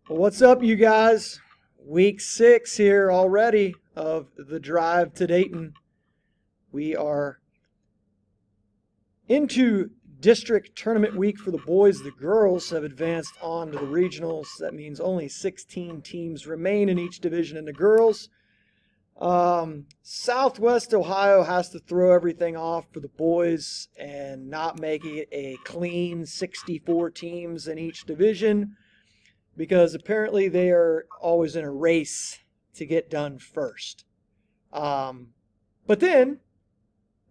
Well, what's up, you guys? Week 6 here already of the drive to Dayton. We are into district tournament week for the boys. The girls have advanced on to the regionals. That means only 16 teams remain in each division in the girls. Southwest Ohio has to throw everything off for the boys and not make it a clean 64 teams in each division, because apparently they are always in a race to get done first. But then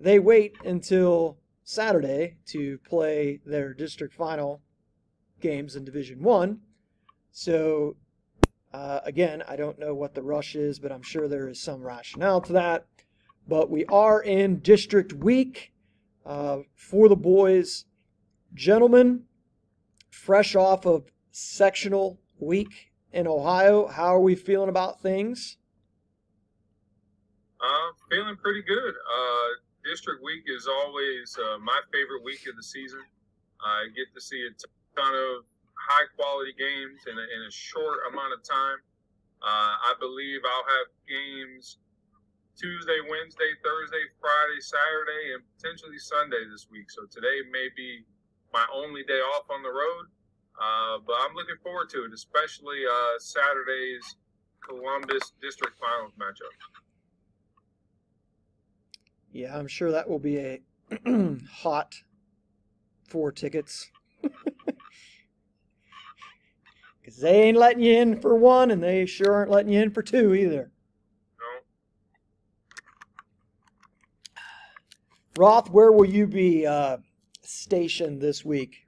they wait until Saturday to play their district final games in Division 1. So, again, I don't know what the rush is, but I'm sure there is some rationale to that. But we are in district week for the boys. Gentlemen, fresh off of sectional week in Ohio, how are we feeling about things? Feeling pretty good. District week is always my favorite week of the season. I get to see a ton of high quality games in a short amount of time. I believe I'll have games Tuesday, Wednesday, Thursday, Friday, Saturday, and potentially Sunday this week. So today may be my only day off on the road. But I'm looking forward to it, especially Saturday's Columbus District Finals matchup. Yeah, I'm sure that will be a hot 4 tickets. Because they ain't letting you in for 1, and they sure aren't letting you in for 2 either. No. Roth, where will you be stationed this week?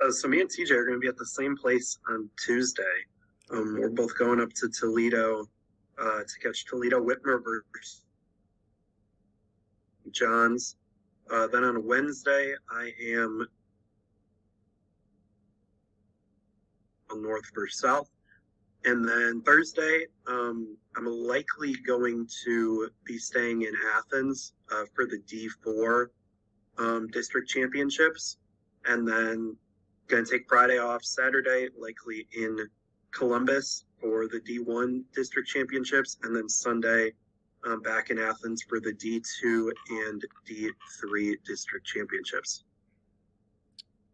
So me and TJ are going to be at the same place on Tuesday. We're both going up to Toledo to catch Toledo Whitmer versus John's. Then on Wednesday, I am on North versus South. And then Thursday, I'm likely going to be staying in Athens for the D4 district championships. And then going to take Friday off. Saturday, likely in Columbus for the D1 district championships. And then Sunday, back in Athens for the D2 and D3 district championships.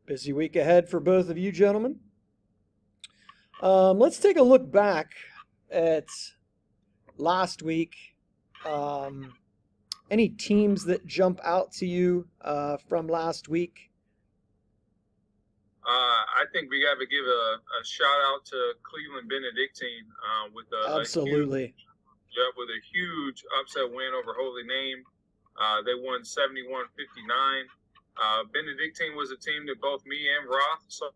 Busy week ahead for both of you gentlemen. Let's take a look back at last week. Any teams that jump out to you from last week? I think we got to give a shout out to Cleveland Benedictine with Absolutely. With a huge upset win over Holy Name. They won 71-59. Benedictine was a team that both me and Roth saw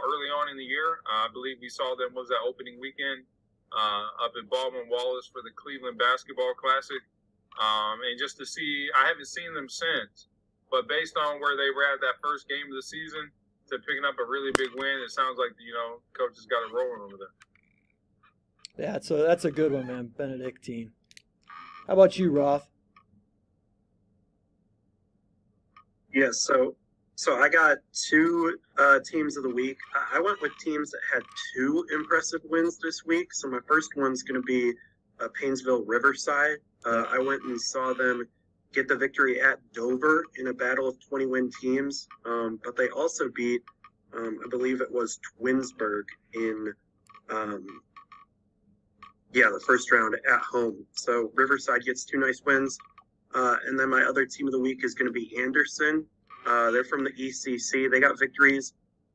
early on in the year. I believe we saw them was that opening weekend up at Baldwin Wallace for the Cleveland Basketball Classic. And just to see, I haven't seen them since, but based on where they were at that first game of the season to picking up a really big win, it sounds like, coach has got it rolling over there. Yeah, that's a good one, man, Benedictine. How about you, Roth? Yeah, so I got 2 teams of the week. I went with teams that had 2 impressive wins this week. So my first one's going to be Painesville Riverside. I went and saw them get the victory at Dover in a battle of 20-win teams. But they also beat, I believe it was Twinsburg in the first round at home. So Riverside gets 2 nice wins. And then my other team of the week is going to be Anderson. They're from the ECC. They got victories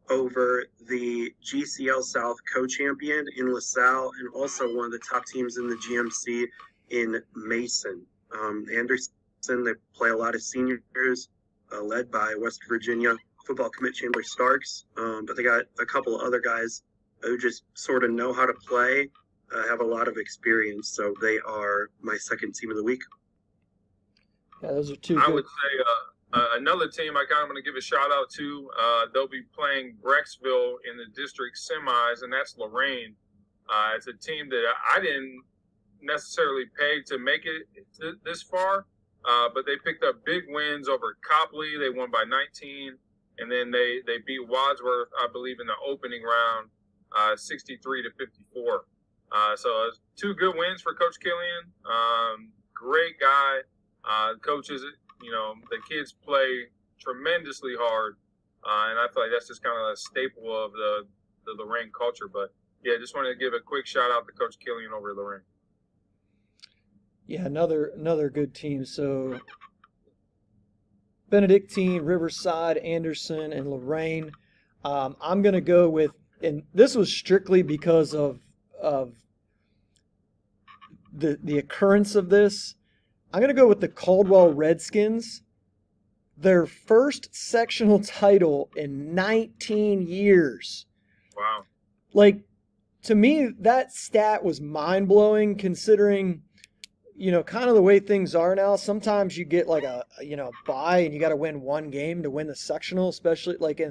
over the GCL South co-champion in LaSalle and also one of the top teams in the GMC in Mason. Anderson, they play a lot of seniors led by West Virginia football commit Chandler Starks. But they got a couple of other guys who just sort of know how to play, have a lot of experience. So they are my second team of the week. Yeah, those are 2 I good. would say another team I kind of want to give a shout out to. They'll be playing Brecksville in the district semis, and that's Lorraine. It's a team that I didn't necessarily peg to make it this far, but they picked up big wins over Copley. They won by 19, and then they beat Wadsworth, I believe, in the opening round 63-54. So two good wins for Coach Killian. Great guy. Coaches, the kids play tremendously hard. And I feel like that's just kind of a staple of the Lorraine culture. But, yeah, just wanted to give a quick shout-out to Coach Killian over at Lorraine. Yeah, another good team. So Benedictine, Riverside, Anderson, and Lorraine. I'm going to go with, and this was strictly because of the occurrence of this. I'm going to go with the Caldwell Redskins. Their first sectional title in 19 years. Wow. Like, to me, that stat was mind-blowing considering, kind of the way things are now. Sometimes you get like a bye and you got to win one game to win the sectional, especially like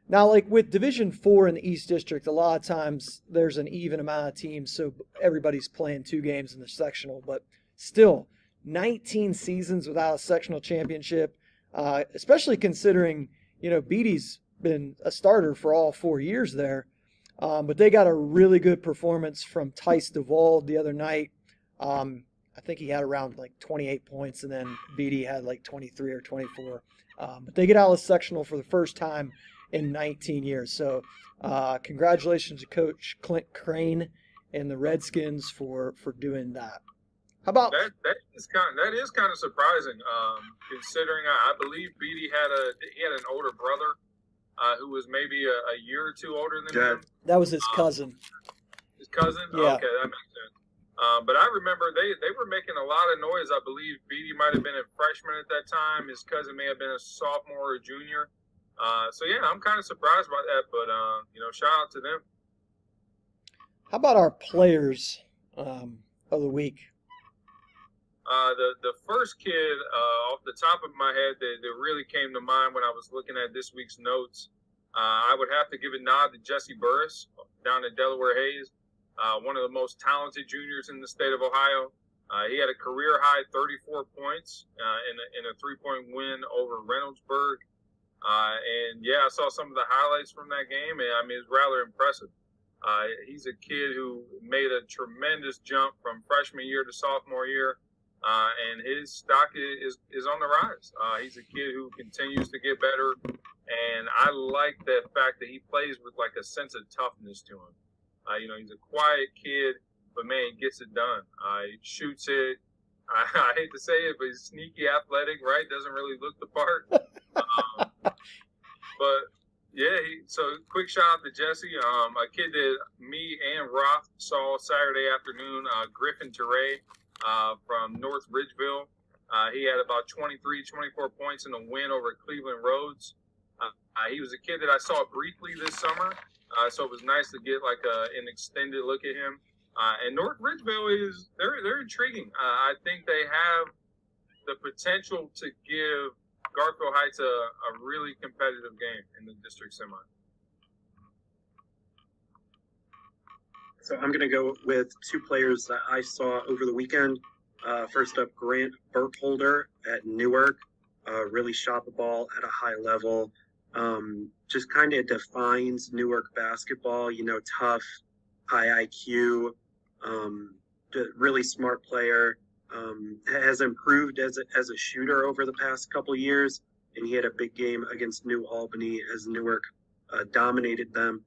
now like with Division 4 in the East District, a lot of times there's an even amount of teams, so everybody's playing 2 games in the sectional. But still, 19 seasons without a sectional championship, especially considering, Beatty's been a starter for all 4 years there. But they got a really good performance from Tice DeVauld the other night. I think he had around like 28 points, and then Beatty had like 23 or 24. But they get out of the sectional for the first time in 19 years. So congratulations to Coach Clint Crane and the Redskins for doing that. How about that is kind of surprising, considering I believe Beatty had an older brother who was maybe a year or two older than him. That was his cousin. His cousin? Yeah. Okay, that makes sense. But I remember they were making a lot of noise. I believe Beatty might have been a freshman at that time. His cousin may have been a sophomore or junior. So, yeah, I'm kind of surprised by that. But, shout out to them. How about our players of the week? The first kid off the top of my head that really came to mind when I was looking at this week's notes, I would have to give a nod to Jesse Burris down at Delaware Hayes, one of the most talented juniors in the state of Ohio. He had a career-high 34 points in a 3-point win over Reynoldsburg. And, yeah, I saw some of the highlights from that game, and, it was rather impressive. He's a kid who made a tremendous jump from freshman year to sophomore year. And his stock is on the rise. He's a kid who continues to get better, and I like the fact that he plays with like a sense of toughness to him. He's a quiet kid, but man, he gets it done. He shoots it. I hate to say it, but he's sneaky athletic, right? Doesn't really look the part. But yeah, so quick shout out to Jesse, a kid that me and Roth saw Saturday afternoon, Griffin Teray. From North Ridgeville. He had about 23, 24 points in a win over Cleveland Rhodes. He was a kid that I saw briefly this summer, so it was nice to get like an extended look at him. And North Ridgeville they're intriguing. I think they have the potential to give Garfield Heights a really competitive game in the district semi. So I'm going to go with 2 players that I saw over the weekend. First up, Grant Burkholder at Newark. Really shot the ball at a high level. Just kind of defines Newark basketball, tough, high IQ, really smart player. Has improved as a shooter over the past couple years, and he had a big game against New Albany as Newark dominated them.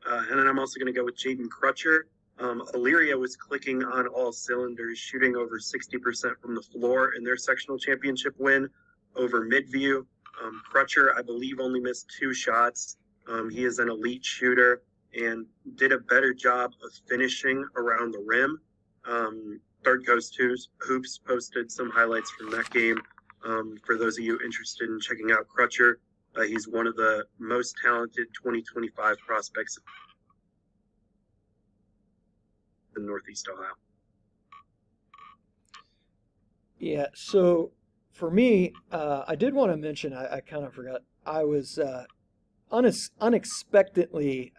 And then I'm also going to go with Jaden Crutcher. Elyria was clicking on all cylinders, shooting over 60% from the floor in their sectional championship win over Midview. Crutcher, I believe, only missed 2 shots. He is an elite shooter and did a better job of finishing around the rim. Third Coast Hoops posted some highlights from that game. For those of you interested in checking out Crutcher, he's one of the most talented 2025 prospects in Northeast Ohio. Yeah, so for me, I did want to mention, I kind of forgot, I was unexpectedly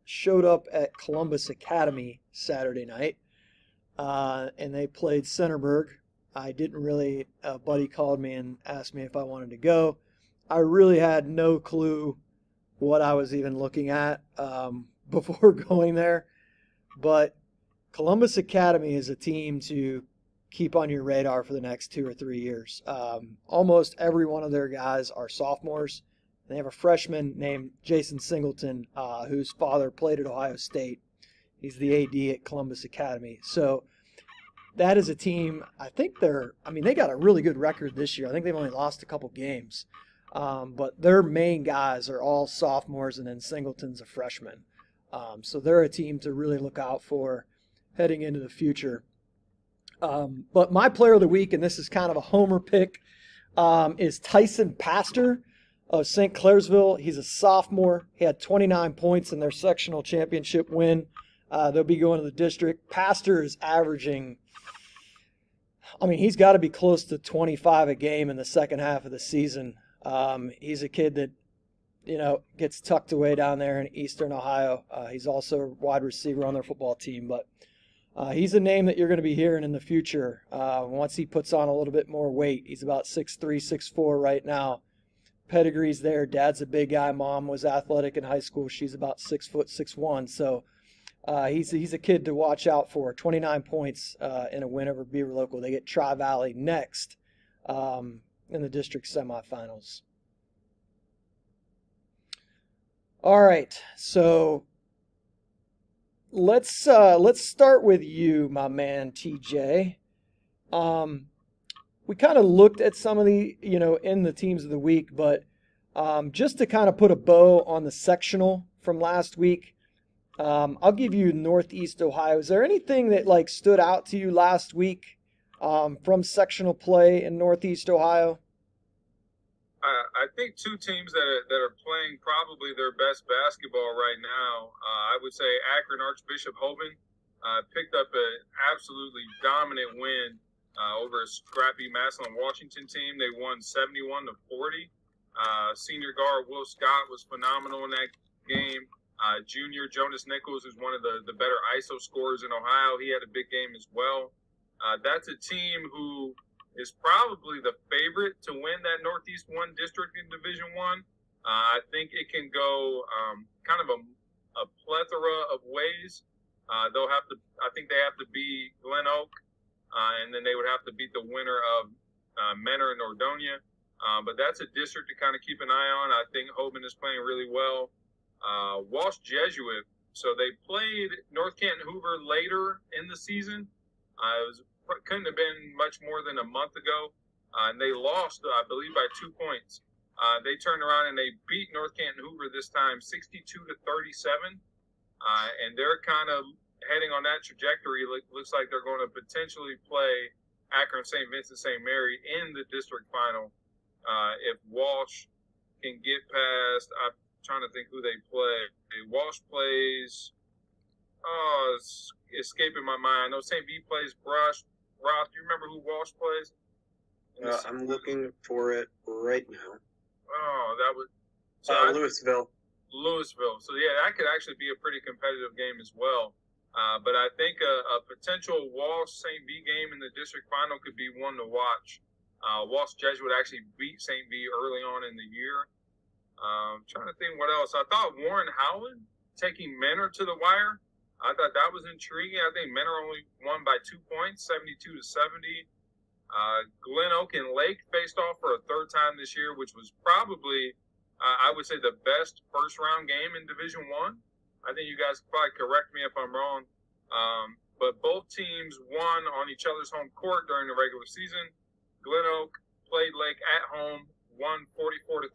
showed up at Columbus Academy Saturday night, and they played Centerburg. I didn't really, a buddy called me and asked me if I wanted to go. I really had no clue what I was even looking at before going there. But Columbus Academy is a team to keep on your radar for the next 2 or 3 years. Almost every one of their guys are sophomores. They have a freshman named Jason Singleton, whose father played at Ohio State. He's the AD at Columbus Academy. So that is a team, they got a really good record this year. I think they've only lost a couple games. But their main guys are all sophomores, and then Singleton's a freshman. So they're a team to really look out for heading into the future. But my player of the week, and this is kind of a homer pick, is Tyson Pastor of St. Clairsville. He's a sophomore. He had 29 points in their sectional championship win. They'll be going to the district. Pastor is averaging, he's got to be close to 25 a game in the second half of the season. He's a kid that, gets tucked away down there in Eastern Ohio. He's also a wide receiver on their football team, but he's a name that you're going to be hearing in the future once he puts on a little bit more weight. He's about 6'3", 6'4" right now. Pedigree's there. Dad's a big guy. Mom was athletic in high school. She's about 6 foot 6'1". So he's a kid to watch out for. 29 points in a win over Beaver Local. They get Tri-Valley next in the district semifinals. All right, so let's start with you, my man, TJ. We kind of looked at some of the, in the teams of the week, but just to kind of put a bow on the sectional from last week, I'll give you Northeast Ohio. Is there anything that stood out to you last week from sectional play in Northeast Ohio? I think two teams that are playing probably their best basketball right now. I would say Akron Archbishop Hoban picked up an absolutely dominant win over a scrappy Massillon Washington team. They won 71-40. Senior guard Will Scott was phenomenal in that game. Junior Jonas Nichols is one of the better ISO scorers in Ohio. He had a big game as well. That's a team who is probably the favorite to win that Northeast 1 district in Division I. I think it can go kind of a plethora of ways. I think they have to beat Glen Oak, and then they would have to beat the winner of Menor and Nordonia. But that's a district to kind of keep an eye on. I think Hoban is playing really well. Walsh Jesuit, so they played North Canton Hoover later in the season. Couldn't have been much more than a month ago, and they lost, I believe, by 2 points. They turned around and they beat North Canton Hoover this time 62-37, and they're kind of heading on that trajectory. Looks like they're going to potentially play Akron St. Vincent St. Mary in the district final if Walsh can get past. I'm trying to think who they play. Walsh plays. Oh, it's escaping my mind. I know St. V plays Brush. Ross, do you remember who Walsh plays? I'm looking for it right now. Oh, that was Louisville. So yeah, that could actually be a pretty competitive game as well. But I think a potential Walsh St. V game in the district final could be one to watch. Walsh Jesuit actually beat St. V early on in the year. Trying to think what else. I thought Warren Howland taking Menor to the wire. I thought that was intriguing. I think Menor only won by 2 points, 72-70. Glen Oak and Lake faced off for a third time this year, which was probably, I would say, the best first-round game in Division I. I think you guys could probably correct me if I'm wrong. But both teams won on each other's home court during the regular season. Glen Oak played Lake at home, won 44-39.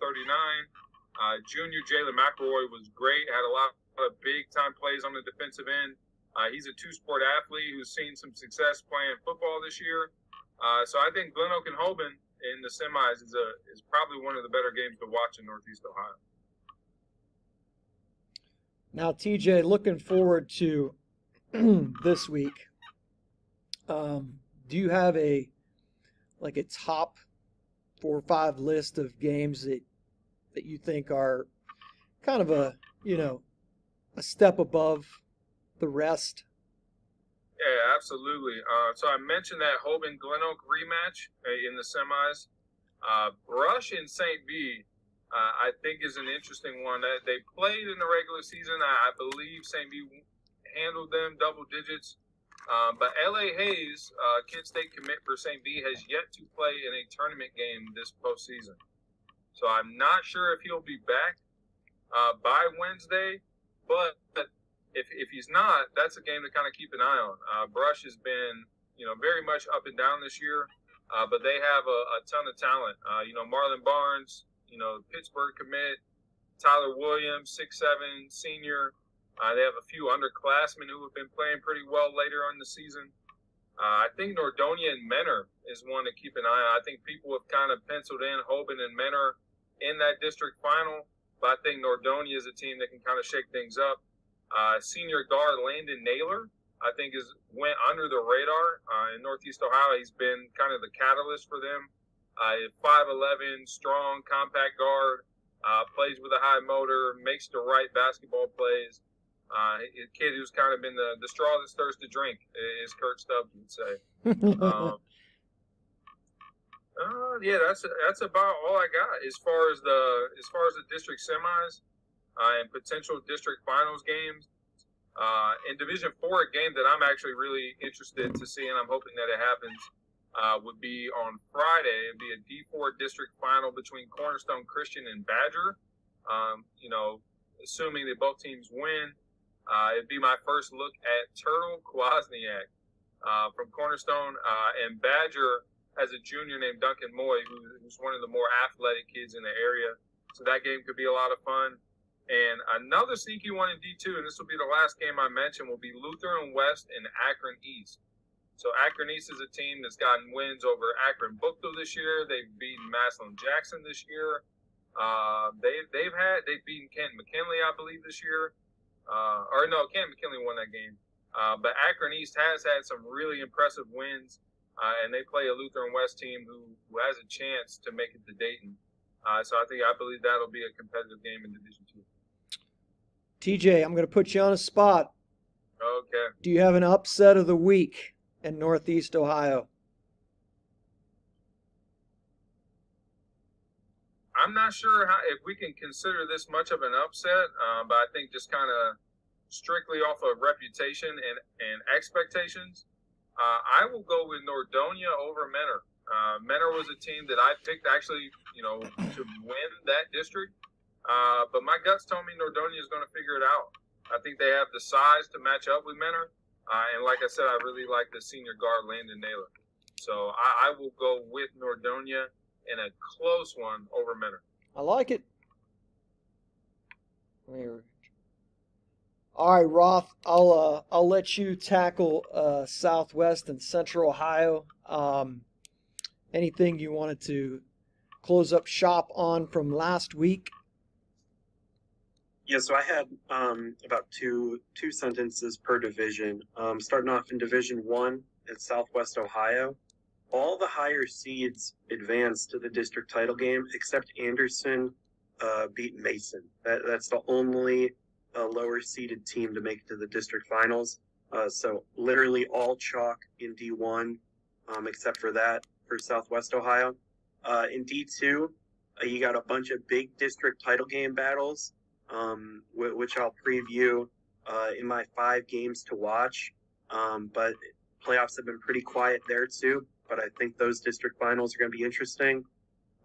Junior Jalen McElroy was great, had a lot of big-time plays on the defensive end. He's a two-sport athlete who's seen some success playing football this year. So I think Glen Oak and Hoban in the semis is probably one of the better games to watch in Northeast Ohio. Now, TJ, looking forward to this week, do you have a top 4 or 5 list of games that you think are kind of a step above the rest? Yeah, absolutely. So I mentioned that Hoban Glen Oak rematch in the semis. Brush and St. V I think is an interesting one. They played in the regular season. I believe St. B handled them double digits. But L.A. Hayes, Kent State commit for St. B, has yet to play in a tournament game this postseason. So I'm not sure if he'll be back by Wednesday. But if he's not, that's a game to kind of keep an eye on. Brush has been, very much up and down this year, but they have a ton of talent. Marlon Barnes, Pittsburgh commit, Tyler Williams, 6'7", senior. They have a few underclassmen who have been playing pretty well later on in the season. I think Nordonia and Menor is one to keep an eye on. I think people have kind of penciled in Hoban and Menor in that district final, but I think Nordonia is a team that can kind of shake things up. Senior guard Landon Naylor, I think, went under the radar in Northeast Ohio. He's been kind of the catalyst for them. 5'11", strong, compact guard, plays with a high motor, makes the right basketball plays. A kid who's kind of been the straw that stirs the drink, as Kurt Stubbs would say. Yeah, that's about all I got as far as the district semis and potential district finals games. In Division 4, a game that I'm actually really interested to see, and I'm hoping that it happens, would be on Friday. It'd be a D4 district final between Cornerstone Christian and Badger. Assuming that both teams win, it'd be my first look at Turtle Kwasniak from Cornerstone, and Badger has a junior named Duncan Moy, who's one of the more athletic kids in the area. So that game could be a lot of fun. And another sneaky one in D2, and this will be the last game I mentioned, will be Lutheran West and Akron East. So Akron East is a team that's gotten wins over Akron Bookville this year. They've beaten Massillon Jackson this year. They've beaten Kent McKinley, I believe, this year. Kent McKinley won that game. But Akron East has had some really impressive wins, and they play a Lutheran West team who has a chance to make it to Dayton. So I believe that'll be a competitive game in Division 2. TJ, I'm going to put you on a spot. Okay. Do you have an upset of the week in Northeast Ohio? I'm not sure if we can consider this much of an upset, but I think just kind of strictly off of reputation and expectations, I will go with Nordonia over Menor. Menor was a team that I picked actually, to win that district. But my guts told me Nordonia is going to figure it out. I think they have the size to match up with Menor. And like I said, I really like the senior guard, Landon Naylor. So I will go with Nordonia in a close one over Menor. I like it. All right, Roth, I'll let you tackle Southwest and Central Ohio. Anything you wanted to close up shop on from last week? Yeah, so I had about two sentences per division. Starting off in Division 1 at Southwest Ohio, all the higher seeds advanced to the district title game except Anderson beat Mason. That's the only lower seeded team to make it to the district finals. So literally all chalk in D1 except for that for Southwest Ohio. In D2, you got a bunch of big district title game battles, which I'll preview in my 5 games to watch. But playoffs have been pretty quiet there too, but I think those district finals are going to be interesting.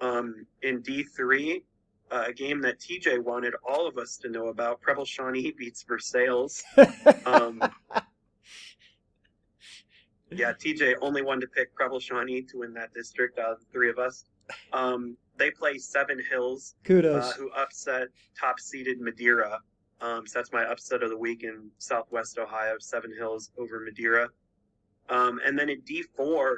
In D3, a game that TJ wanted all of us to know about, Preble Shawnee beats Versailles. Yeah, TJ only wanted to pick Preble Shawnee to win that district out of the 3 of us. They play Seven Hills, Kudos. who upset top-seeded Madeira. So that's my upset of the week in Southwest Ohio, Seven Hills over Madeira. And then in D4,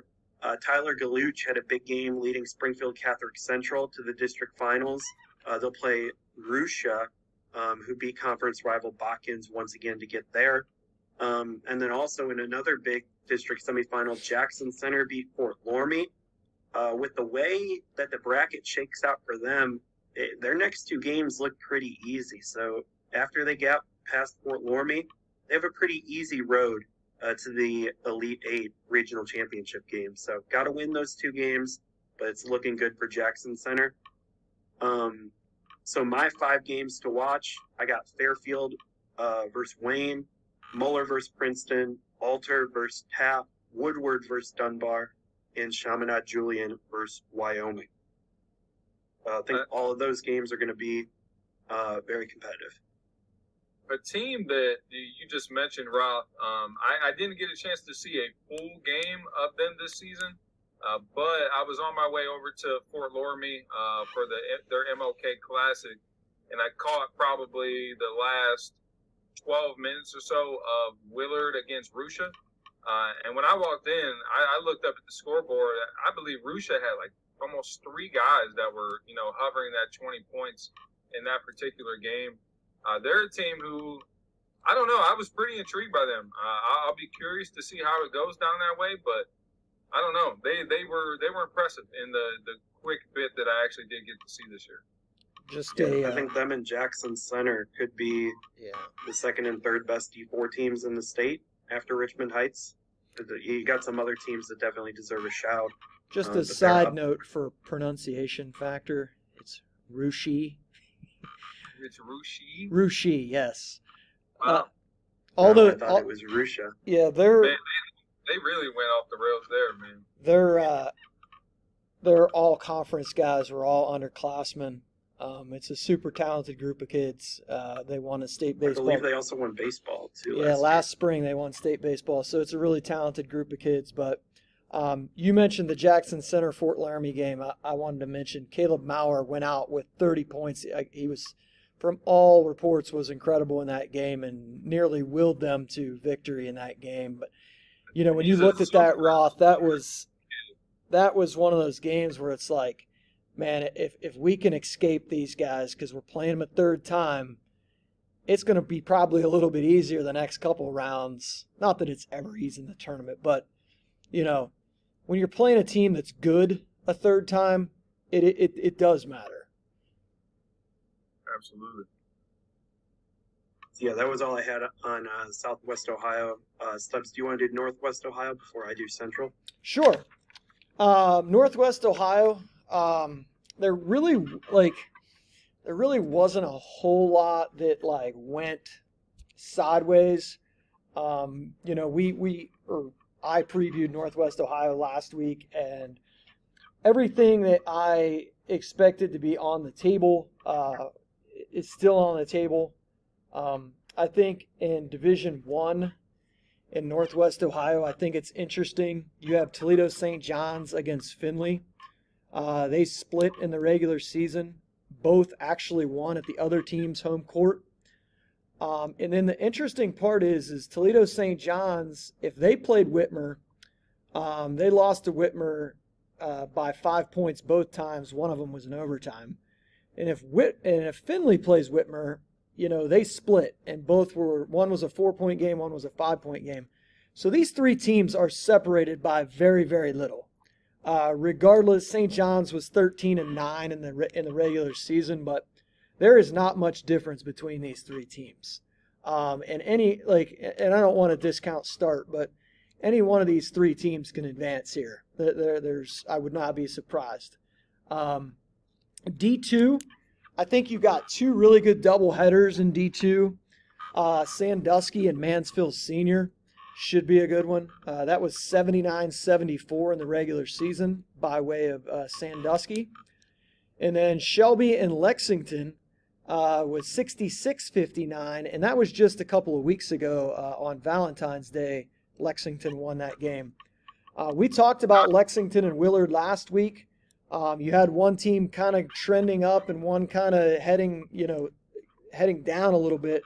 Tyler Galuch had a big game leading Springfield Catholic Central to the district finals. They'll play Russia, who beat conference rival Botkins once again to get there. And then also in another big district semifinal, Jackson Center beat Fort Loramie. With the way that the bracket shakes out for them, their next 2 games look pretty easy. So after they get past Fort Loramie, they have a pretty easy road to the Elite 8 regional championship game. So got to win those 2 games, but it's looking good for Jackson Center. So my 5 games to watch, I got Fairfield versus Wayne, Muller versus Princeton, Alter versus Taft, Woodward versus Dunbar, and Chaminade Julian versus Wyoming. I think all of those games are going to be very competitive. A team that you just mentioned, Roth, I didn't get a chance to see a full game of them this season, but I was on my way over to Fort Loramie for their MLK Classic, and I caught probably the last 12 minutes or so of Willard against Russia. And when I walked in, I looked up at the scoreboard. I believe Russia had like almost 3 guys that were, hovering that 20 points in that particular game. They're a team who, I don't know, I was pretty intrigued by them. I'll be curious to see how it goes down that way, but I don't know. They were impressive in the quick bit that I actually did get to see this year. I think them and Jackson Center could be the second and third best D4 teams in the state after Richmond Heights. You got some other teams that definitely deserve a shout. Just a side note for pronunciation factor, it's Rushi. It's Rushi? Rushi, yes. Wow. I thought it was Russia. Yeah, they really went off the rails there, man. They're all conference guys. We're all underclassmen. It's a super talented group of kids. They won a state baseball. I believe they also won baseball, too. Yeah, last spring they won state baseball. So it's a really talented group of kids. But you mentioned the Jackson Center Fort Laramie game. I wanted to mention Caleb Maurer went out with 30 points. He was, from all reports, was incredible in that game and nearly willed them to victory in that game. But, when you looked at that, Roth, that was one of those games where it's like, man, if we can escape these guys because we're playing them a third time, it's going to be probably a little bit easier the next couple rounds. Not that it's ever easy in the tournament, but, when you're playing a team that's good a third time, it does matter. Absolutely. Yeah, that was all I had on Southwest Ohio. Stubbs, do you want to do Northwest Ohio before I do Central? Sure. Northwest Ohio, there really wasn't a whole lot that went sideways. I previewed Northwest Ohio last week, and everything that I expected to be on the table is still on the table. I think in Division I in Northwest Ohio, I think it's interesting. You have Toledo St. John's against Findlay. They split in the regular season. Both actually won at the other team's home court. And then the interesting part is Toledo St. John's, if they played Whitmer, they lost to Whitmer by 5 points both times. One of them was in overtime. And if Findlay plays Whitmer, they split, and one was a 4-point game, one was a 5-point game. So these 3 teams are separated by very, very little. Regardless, St. John's was 13-9 in the regular season, but there is not much difference between these 3 teams. And I don't want to discount Start, but any one of these 3 teams can advance here. I would not be surprised. D2, I think you got 2 really good doubleheaders in D2. Sandusky and Mansfield Senior should be a good one. That was 79-74 in the regular season by way of Sandusky. And then Shelby and Lexington was 66-59, and that was just a couple of weeks ago on Valentine's Day. Lexington won that game. We talked about Lexington and Willard last week. You had one team kind of trending up and one kind of heading down a little bit,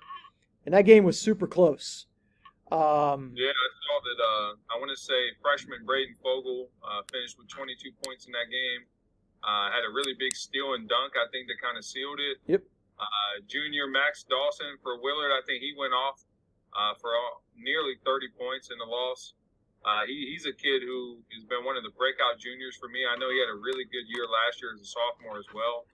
and that game was super close. Yeah, I saw that. I want to say freshman Braden Fogle finished with 22 points in that game. Had a really big steal and dunk, I think, that kind of sealed it. Yep. Junior Max Dawson for Willard, I think he went off for nearly 30 points in the loss. He's a kid who has been one of the breakout juniors for me. I know he had a really good year last year as a sophomore as well.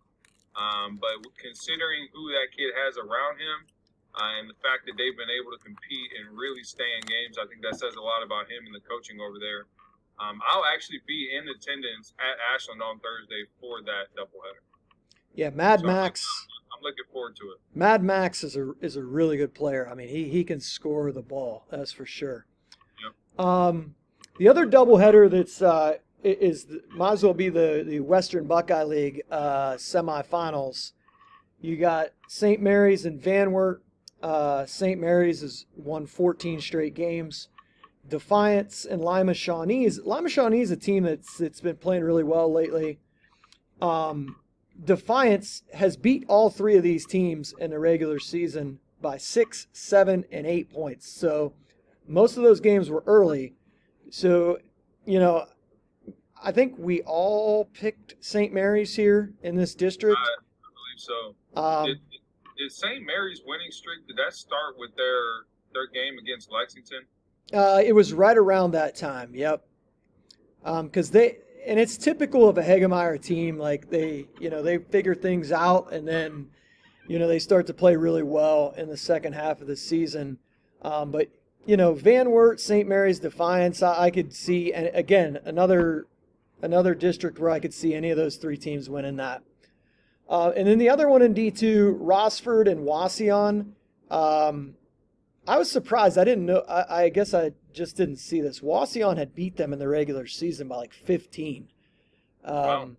But considering who that kid has around him and the fact that they've been able to compete and really stay in games, I think that says a lot about him and the coaching over there. I'll actually be in attendance at Ashland on Thursday for that doubleheader. Yeah, Mad Max I'm looking forward to it. Mad Max is a really good player. I mean, he can score the ball. That's for sure. Yep. The other doubleheader that's might as well be the Western Buckeye League semifinals. You got St. Mary's and Van Wert. St. Mary's has won 14 straight games. Defiance and Lima Shawnees. Lima Shawnees is a team that's been playing really well lately. Defiance has beat all three of these teams in the regular season by 6, 7, and 8 points. So most of those games were early. So, I think we all picked St. Mary's here in this district. I believe so. Did St. Mary's winning streak, did that start with their game against Lexington? It was right around that time, yep. Because it's typical of a Hegemeyer team, like they figure things out and then, they start to play really well in the second half of the season. But Van Wert, St. Mary's, Defiance, I could see, and again, another district where I could see any of those three teams winning that. And then the other one in D2, Rossford and Wauseon. I was surprised. I didn't know. I guess I just didn't see this. Wauseon had beat them in the regular season by like 15. Wow.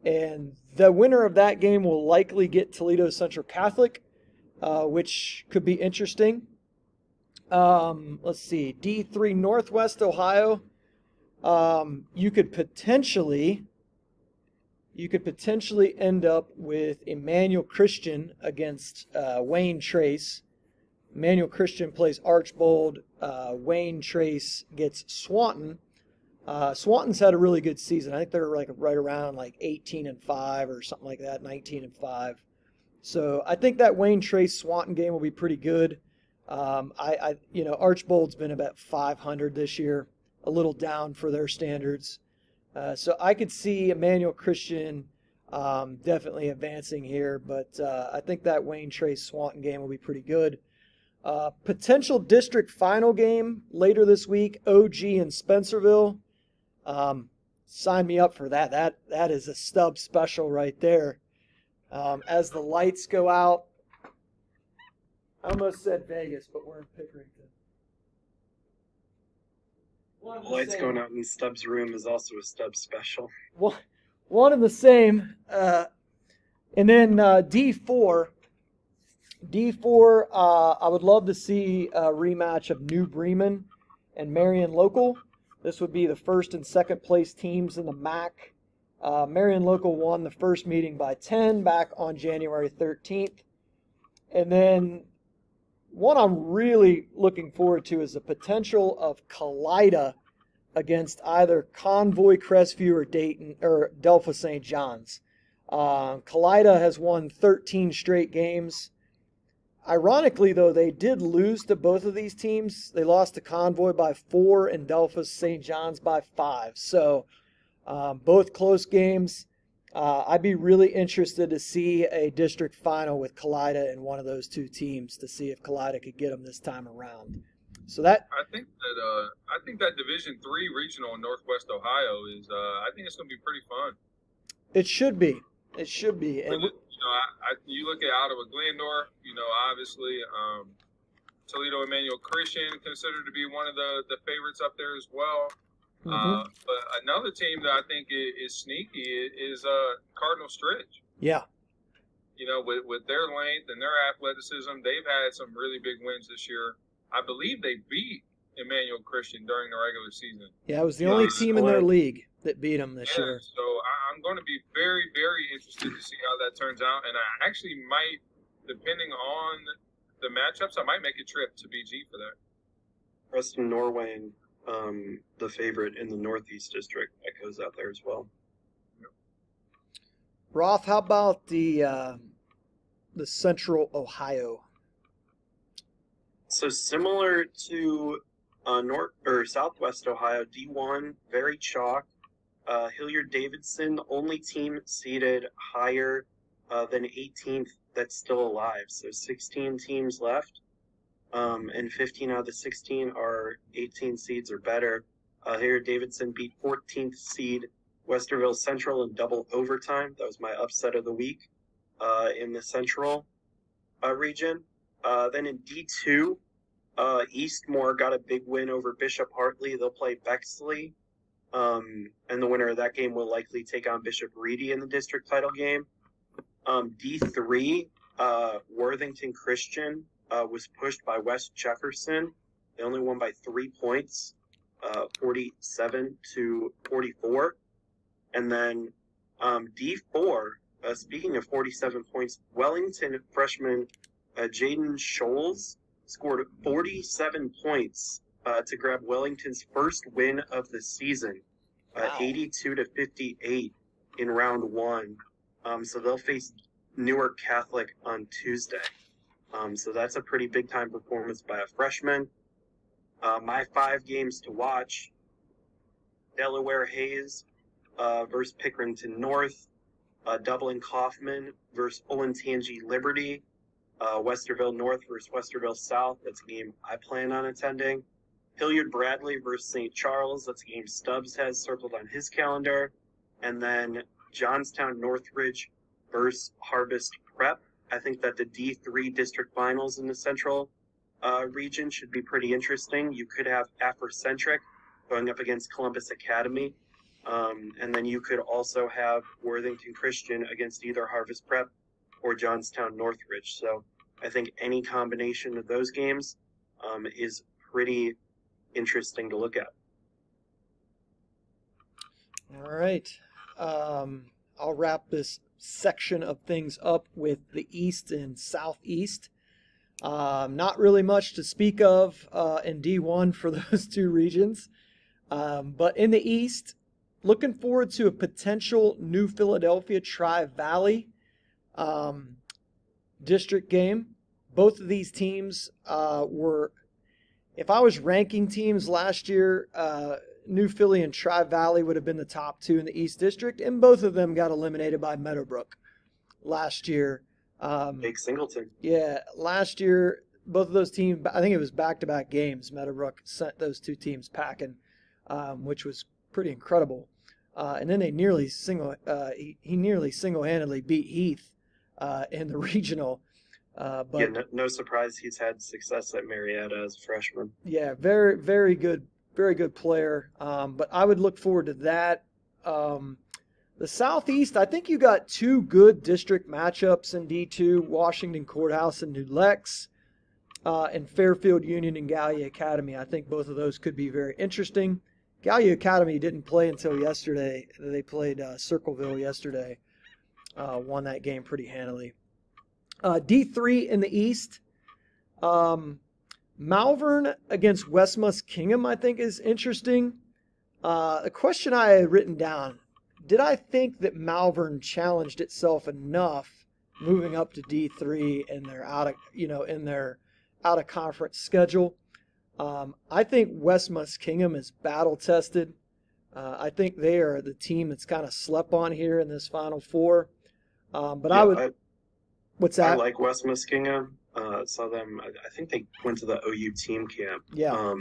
And the winner of that game will likely get Toledo Central Catholic, which could be interesting. Let's see. D3 Northwest Ohio. You could potentially end up with Emmanuel Christian against Wayne Trace. Emmanuel Christian plays Archbold. Wayne Trace gets Swanton. Swanton's had a really good season. I think they're like right around like 18-5 or something like that, 19-5. So I think that Wayne Trace Swanton game will be pretty good. Archbold's been about 500 this year, a little down for their standards. So I could see Emmanuel Christian definitely advancing here, but I think that Wayne Trace Swanton game will be pretty good. Potential district final game later this week, OG and Spencerville. Sign me up for that. That is a stub special right there. As the lights go out, I almost said Vegas, but we're in Pickerington. Lights going out in Stubbs' room is also a Stubbs special. One and the same. And then D4. D4, I would love to see a rematch of New Bremen and Marion Local. This would be the first and second place teams in the MAC. Marion Local won the first meeting by 10 back on January 13th. And then one I'm really looking forward to is the potential of Calida against either Convoy, Crestview, or Dayton or Delphi St. John's. Calida has won 13 straight games. Ironically, though, they did lose to both of these teams. They lost to Convoy by 4 and Delphi St. John's by 5. So both close games. I'd be really interested to see a district final with Calida and one of those two teams to see if Calida could get them this time around. So I think that Division III regional in Northwest Ohio is I think it's going to be pretty fun. It should be. It should be. And you look at Ottawa Glendorf, obviously Toledo Emmanuel Christian considered to be one of the favorites up there as well. Mm-hmm. But another team that I think is sneaky is Cardinal Stridge. Yeah. With their length and their athleticism, they've had some really big wins this year. I believe they beat Emmanuel Christian during the regular season. Yeah, it was the only team in their league that beat them this year. So I'm going to be very, very interested to see how that turns out. And I actually might, depending on the matchups, I might make a trip to BG for that. Preston Norway, the favorite in the Northeast District, that goes out there as well. Yep. Roth, how about the Central Ohio? So similar to North or Southwest Ohio, D1, very chalk. Hilliard-Davidson, the only team seeded higher than 18th that's still alive. So 16 teams left, and 15 out of the 16 are 18 seeds or better. Hilliard-Davidson beat 14th seed Westerville Central in double overtime. That was my upset of the week. in the Central region. Then in D2, Eastmore got a big win over Bishop Hartley. They'll play Bexley. And the winner of that game will likely take on Bishop Reedy in the district title game. D3, Worthington Christian was pushed by West Jefferson. They only won by 3 points, 47-44. And then D4, speaking of 47 points, Wellington freshman Jaden Scholes scored 47 points to grab Wellington's first win of the season, 82-58 in round 1. So they'll face Newark Catholic on Tuesday. So that's a pretty big time performance by a freshman. My 5 games to watch: Delaware Hayes versus Pickerington North, Dublin Kaufman versus Olentangy Liberty, Westerville North versus Westerville South. That's a game I plan on attending. Hilliard Bradley versus St. Charles. That's a game Stubbs has circled on his calendar. And then Johnstown Northridge versus Harvest Prep. I think that the D3 district finals in the Central region should be pretty interesting. You could have Afrocentric going up against Columbus Academy. And then you could also have Worthington Christian against either Harvest Prep or Johnstown Northridge. So I think any combination of those games is pretty interesting to look at. All right. I'll wrap this section of things up with the East and Southeast. Not really much to speak of in D1 for those 2 regions. But in the East, looking forward to a potential New Philadelphia Tri-Valley district game. Both of these teams were, if I was ranking teams last year, New Philly and Tri-Valley would have been the top 2 in the East District, and both of them got eliminated by Meadowbrook last year. Big Singleton. Yeah, last year, both of those teams, I think it was back-to-back games, Meadowbrook sent those 2 teams packing, which was pretty incredible. And then they nearly he nearly single-handedly beat Heath in the regional. But yeah, no surprise he's had success at Marietta as a freshman. Yeah, very, very good player. But I would look forward to that. The Southeast, I think you got 2 good district matchups in D2, Washington Courthouse and New Lex, and Fairfield Union and Gallia Academy. I think both of those could be very interesting. Gallia Academy didn't play until yesterday. They played Circleville yesterday. Won that game pretty handily. D3 in the East, Malvern against West Muskingum, I think, is interesting. A question I had written down: did I think that Malvern challenged itself enough moving up to D3 in their out of conference schedule? I think West Muskingum is battle tested. I think they are the team that's kind of slept on here in this Final Four. But yeah, what's that? I like West Muskingum. Saw them. I think they went to the OU team camp. Yeah.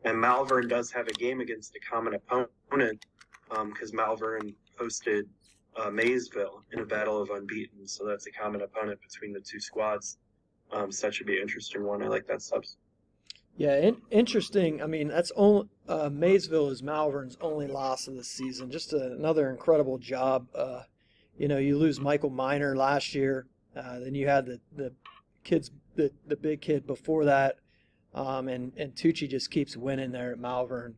And Malvern does have a game against a common opponent, because Malvern hosted Maysville in a battle of unbeaten. So that's a common opponent between the 2 squads. So that should be an interesting one. I like that subs. Yeah, interesting. I mean, that's only Maysville is Malvern's only loss of the season. Just another incredible job. You lose Michael Miner last year. Then you had the kids, the big kid before that, and Tucci just keeps winning there at Malvern.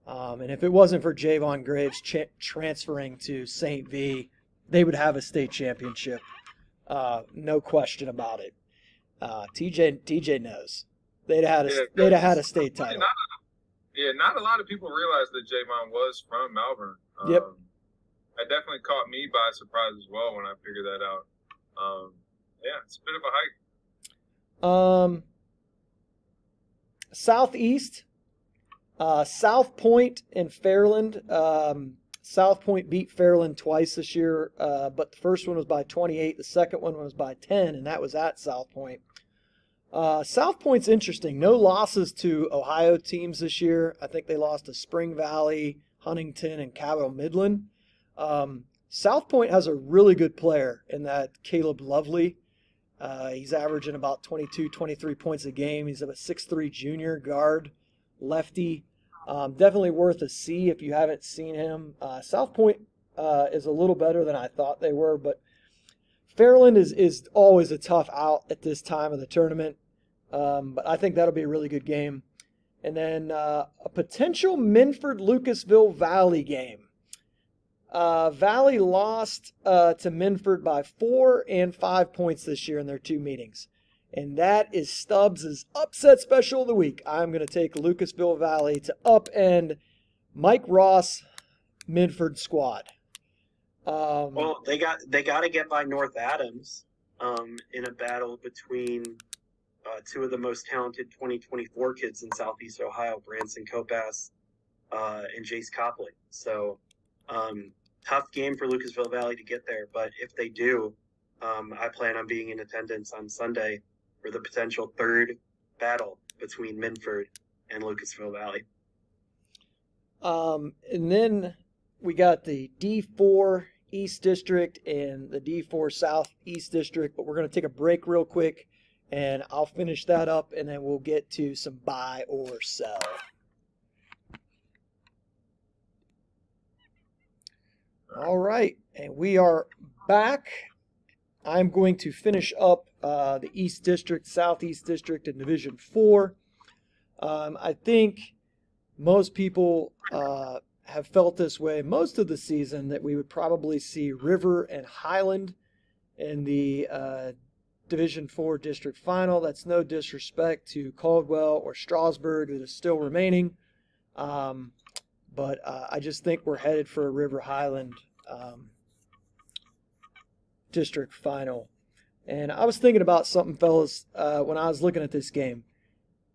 And if it wasn't for Javon Graves transferring to St. V, they would have a state championship. No question about it. TJ knows. They'd have had a state title. Not a lot of people realize that Javon was from Malvern. Yep. That definitely caught me by surprise as well when I figured that out. It's a bit of a hike. Southeast, South Point and Fairland. South Point beat Fairland twice this year, but the first one was by 28. The second one was by 10, and that was at South Point. South Point's interesting. No losses to Ohio teams this year. I think they lost to Spring Valley, Huntington, and Capitol Midland. South Point has a really good player in that Caleb Lovely. He's averaging about 22, 23 points a game. He's a 6'3" junior guard, lefty. Definitely worth a see if you haven't seen him. South Point is a little better than I thought they were, but Fairland is always a tough out at this time of the tournament. But I think that'll be a really good game. And then a potential Minford-Lucasville Valley game. Valley lost to Minford by 4 and 5 points this year in their 2 meetings. And that is Stubbs' upset special of the week. I'm going to take Lucasville Valley to upend Mike Ross Minford squad. Well, they got to get by North Adams in a battle between two of the most talented 2024 kids in Southeast Ohio, Branson Copas and Jace Copley. So tough game for Lucasville Valley to get there, but if they do, I plan on being in attendance on Sunday for the potential third battle between Minford and Lucasville Valley. And then we got the D4 East District and the D4 South East District, but we're going to take a break real quick, and I'll finish that up, and then we'll get to some buy or sell. All right, and we are back. I'm going to finish up the East District, Southeast District, and Division 4. I think most people have felt this way most of the season, that we would probably see River and Highland in the Division 4 District Final. That's no disrespect to Caldwell or Strasburg, that is still remaining. But I just think we're headed for a River Highland District Final. And I was thinking about something, fellas, when I was looking at this game.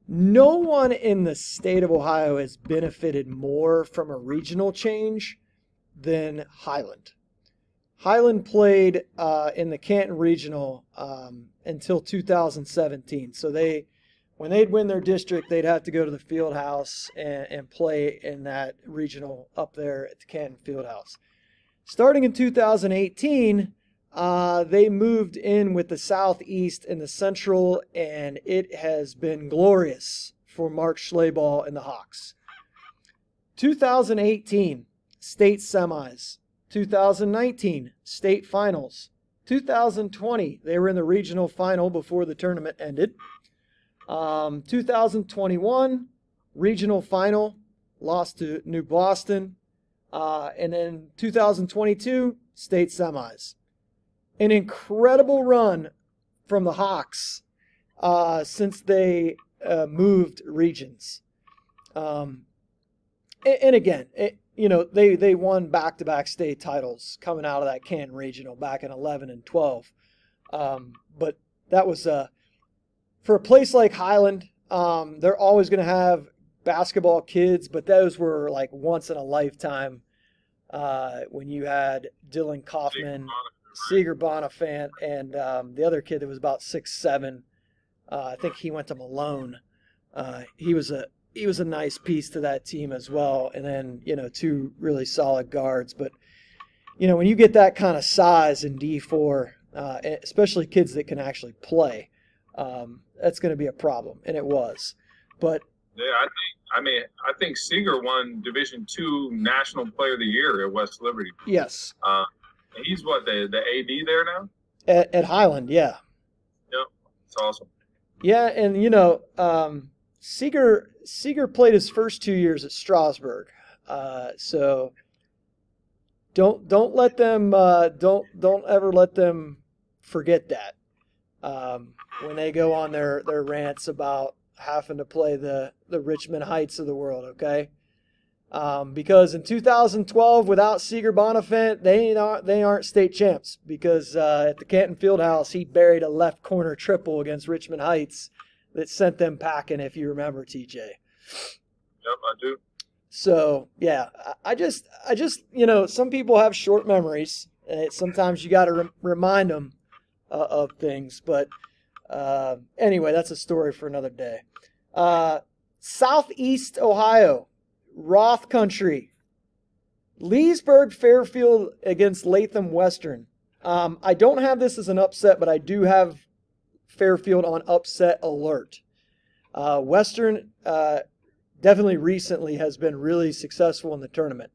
No one in the state of Ohio has benefited more from a regional change than Highland. Highland played in the Canton Regional until 2017. So when they'd win their district, they'd have to go to the field house and play in that regional up there at the Canton Field House. Starting in 2018, they moved in with the Southeast and the Central, and it has been glorious for Mark Schleybaugh and the Hawks. 2018, state semis. 2019, state finals. 2020, they were in the regional final before the tournament ended. 2021, regional final, lost to New Boston. And then 2022, state semis. An incredible run from the Hawks since they moved regions. And again, they won back-to-back state titles coming out of that Canton Regional back in 11 and 12. But that was for a place like Highland, they're always going to have basketball kids, but those were like once in a lifetime when you had Dylan Kaufman, Seeger Bonifant, and the other kid that was about 6'7". I think he went to Malone. He was a nice piece to that team as well. And then, 2 really solid guards. But, when you get that kind of size in D4, especially kids that can actually play, that's going to be a problem. And it was. But yeah, I think Seeger won Division II National Player of the Year at West Liberty. Yes. He's what, the AD there now? At Highland, yeah. Yep, it's awesome. Yeah, and Seeger played his first 2 years at Strasburg, so don't let them don't ever let them forget that when they go on their rants about having to play the Richmond Heights of the world. Okay. Because in 2012, without Seeger Bonifant, they aren't state champs. Because at the Canton Fieldhouse, he buried a left corner triple against Richmond Heights that sent them packing. If you remember, TJ. Yep, I do. So yeah, I just some people have short memories. Sometimes you got to remind them of things. But anyway, that's a story for another day. Southeast Ohio. Roth Country, Leesburg Fairfield against Latham Western. I don't have this as an upset, but I do have Fairfield on upset alert. Western definitely recently has been really successful in the tournament.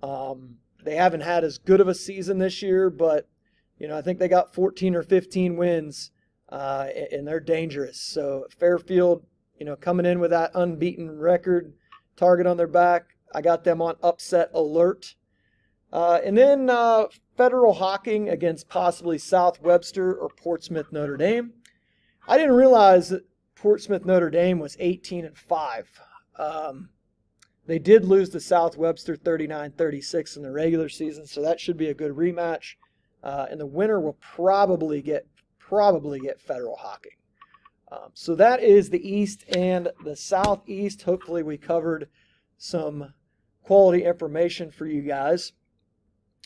They haven't had as good of a season this year, but I think they got 14 or 15 wins, and they're dangerous. So Fairfield, coming in with that unbeaten record, target on their back, I got them on upset alert. And then Federal Hawking against possibly South Webster or Portsmouth Notre Dame. I didn't realize that Portsmouth Notre Dame was 18-5. They did lose to South Webster 39-36 in the regular season, so that should be a good rematch. And the winner will probably get Federal Hawking. So that is the East and the Southeast. Hopefully we covered some quality information for you guys.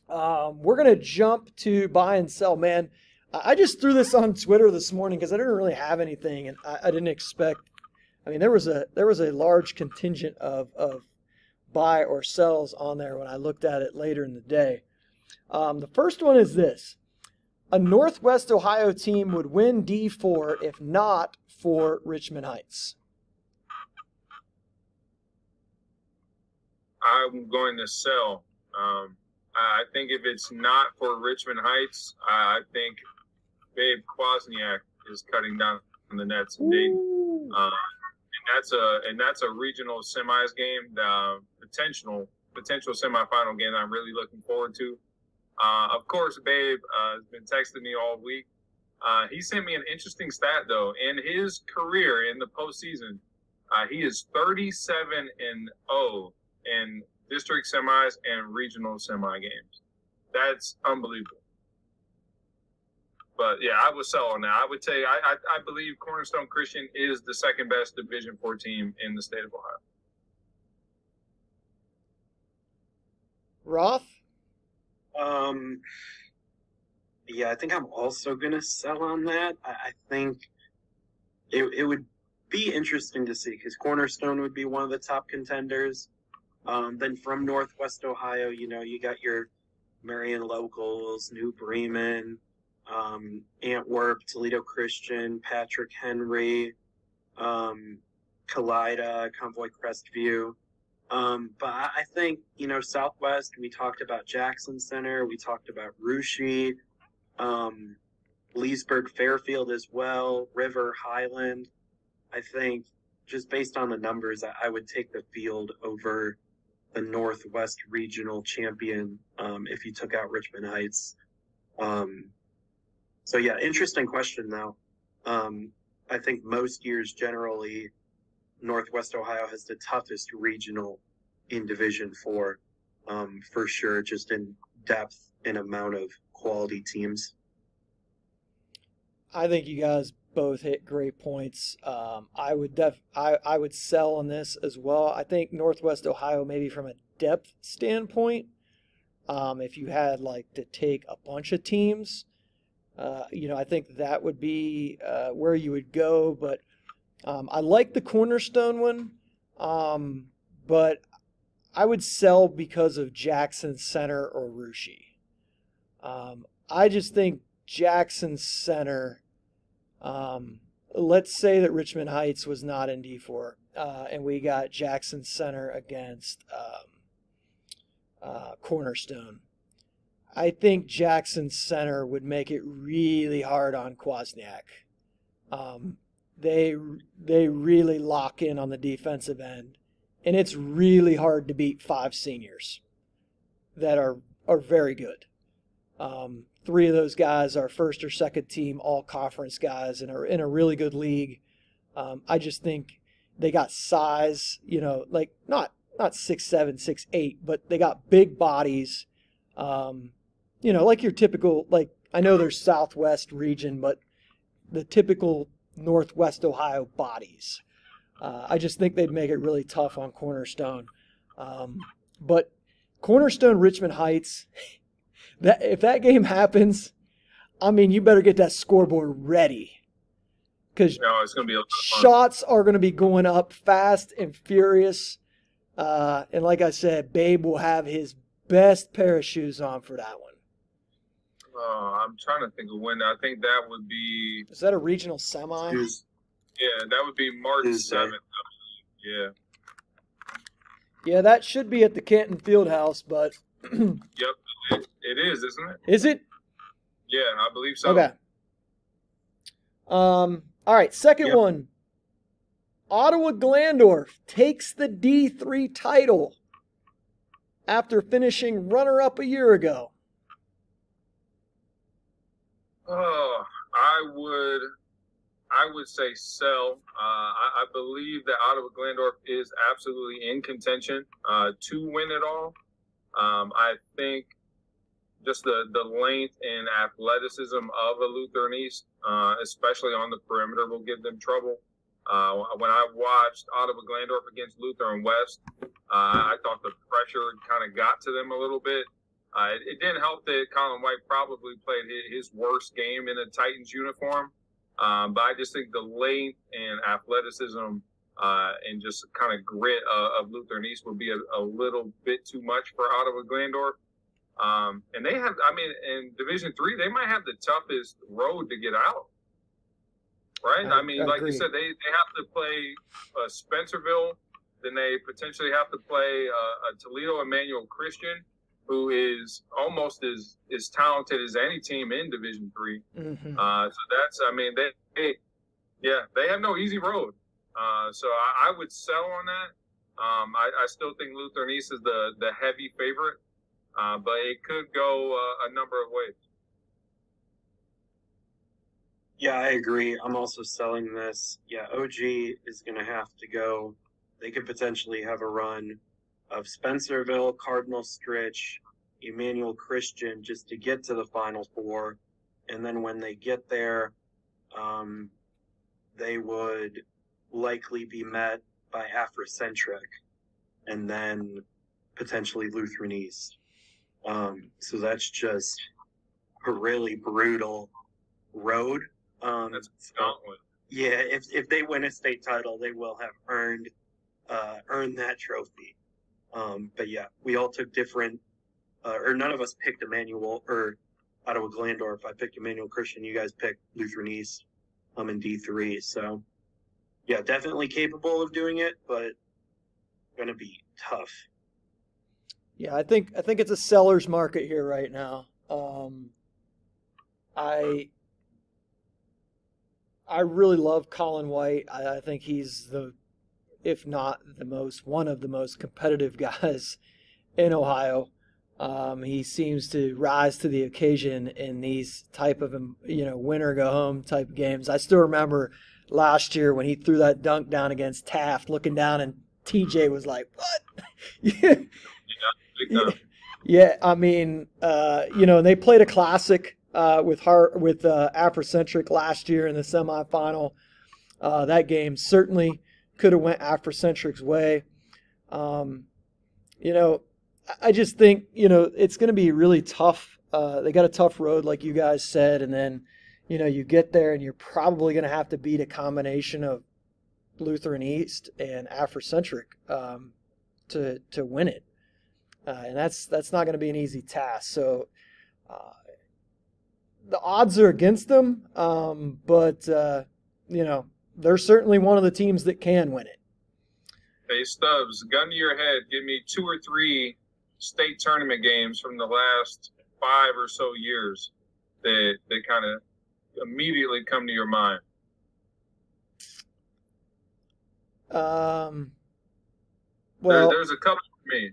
We're going to jump to buy and sell, man. I just threw this on Twitter this morning because I didn't really have anything, and I didn't expect. I mean, there was a large contingent of buy or sells on there when I looked at it later in the day. The first one is this: a Northwest Ohio team would win D4 if not for Richmond Heights. I'm going to sell. I think if it's not for Richmond Heights, I think Babe Kwasniak is cutting down the nets in Dayton. And that's a regional semis game, potential semifinal game that I'm really looking forward to. Of course, Babe has been texting me all week. He sent me an interesting stat, though. In his career in the postseason, he is 37-0 in district semis and regional semi games. That's unbelievable. But yeah, I would sell on that. I would say I believe Cornerstone Christian is the second best Division IV team in the state of Ohio. Roth? Yeah, I think I'm also going to sell on that. I think it would be interesting to see because Cornerstone would be one of the top contenders. Then from Northwest Ohio, you got your Marion Locals, New Bremen, Antwerp, Toledo Christian, Patrick Henry, Kalida, Convoy Crestview. But I think, Southwest, we talked about Jackson Center, we talked about Russia, Leesburg Fairfield as well, River Highland. I think just based on the numbers, I would take the field over the Northwest Regional champion if you took out Richmond Heights. So yeah, interesting question though. I think most years generally Northwest Ohio has the toughest regional in Division IV, for sure, just in depth and amount of quality teams. I think you guys both hit great points. I would sell on this as well. I think Northwest Ohio, maybe from a depth standpoint, if you had to take a bunch of teams, I think that would be where you would go. But I like the Cornerstone one, but I would sell because of Jackson Center or Russia. I just think Jackson Center. Let's say that Richmond Heights was not in D4, and we got Jackson Center against Cornerstone. I think Jackson Center would make it really hard on Kwasniak. They really lock in on the defensive end, and it's really hard to beat 5 seniors that are very good. 3 of those guys are first or second team all-conference guys and are in a really good league. I just think they got size, not 6'7", 6'8", but they got big bodies. Like your typical, I know there's Southwest region, but the typical Northwest Ohio bodies. I just think they'd make it really tough on Cornerstone. But Cornerstone, Richmond Heights, if that game happens, you better get that scoreboard ready. Because it's going to be a lot of fun. Shots are going to be going up fast and furious. And like I said, Babe will have his best pair of shoes on for that one? I'm trying to think of when. I think that would be. Is that a regional semi? Yeah, that would be March 7th. Yeah. Yeah, that should be at the Canton Fieldhouse, but. Yep, it is, isn't it? Is it? Yeah, I believe so. Okay. All right, second one. Ottawa Glandorf takes the D3 title after finishing runner-up a year ago. Oh, I would say sell. I believe that Ottawa Glandorf is absolutely in contention to win it all. I think just the length and athleticism of a Lutheran East, especially on the perimeter, will give them trouble. When I watched Ottawa Glandorf against Lutheran West, I thought the pressure kind of got to them a little bit. It didn't help that Colin White probably played his worst game in a Titans uniform. But I just think the length and athleticism and just kind of grit of Lutheran East would be a little bit too much for Ottawa Glandorf. And they have, in Division III, they might have the toughest road to get out. Right? I like you said, they have to play Spencerville. Then they potentially have to play a Toledo Emmanuel Christian, who is almost as talented as any team in Division III. Mm-hmm. So that's, they have no easy road. So I would sell on that. I still think Lutheran East is the heavy favorite, but it could go a number of ways. Yeah, I agree. I'm also selling this. Yeah, OG is going to have to go. They could potentially have a run of Spencerville, Cardinal Stritch, Emmanuel Christian just to get to the Final Four. And then when they get there, they would likely be met by Afrocentric and then potentially Lutheran East. So that's just a really brutal road. That's gauntlet. Yeah, if they win a state title, they will have earned that trophy. But yeah, we all took different, or none of us picked Emmanuel or Ottawa Glandorf. I picked Emmanuel Christian. You guys picked Lutheran East in D3. So yeah, definitely capable of doing it, but gonna be tough. Yeah, I think it's a seller's market here right now. I really love Colin White. I think he's if not one of the most competitive guys in Ohio. He seems to rise to the occasion in these type of, win or go home type games. I still remember last year when he threw that dunk down against Taft, looking down, and TJ was like, "What?" Yeah, and they played a classic with Afrocentric last year in the semifinal. That game certainly could have went Afrocentric's way. I just think, it's going to be really tough. They got a tough road, like you guys said, and then, you get there and you're probably going to have to beat a combination of Lutheran East and Afrocentric to win it. And that's not going to be an easy task. So the odds are against them, but they're certainly one of the teams that can win it. Hey, Stubbs, gun to your head, give me 2 or 3 state tournament games from the last 5 or so years that kind of immediately come to your mind. Well, there's a couple for me.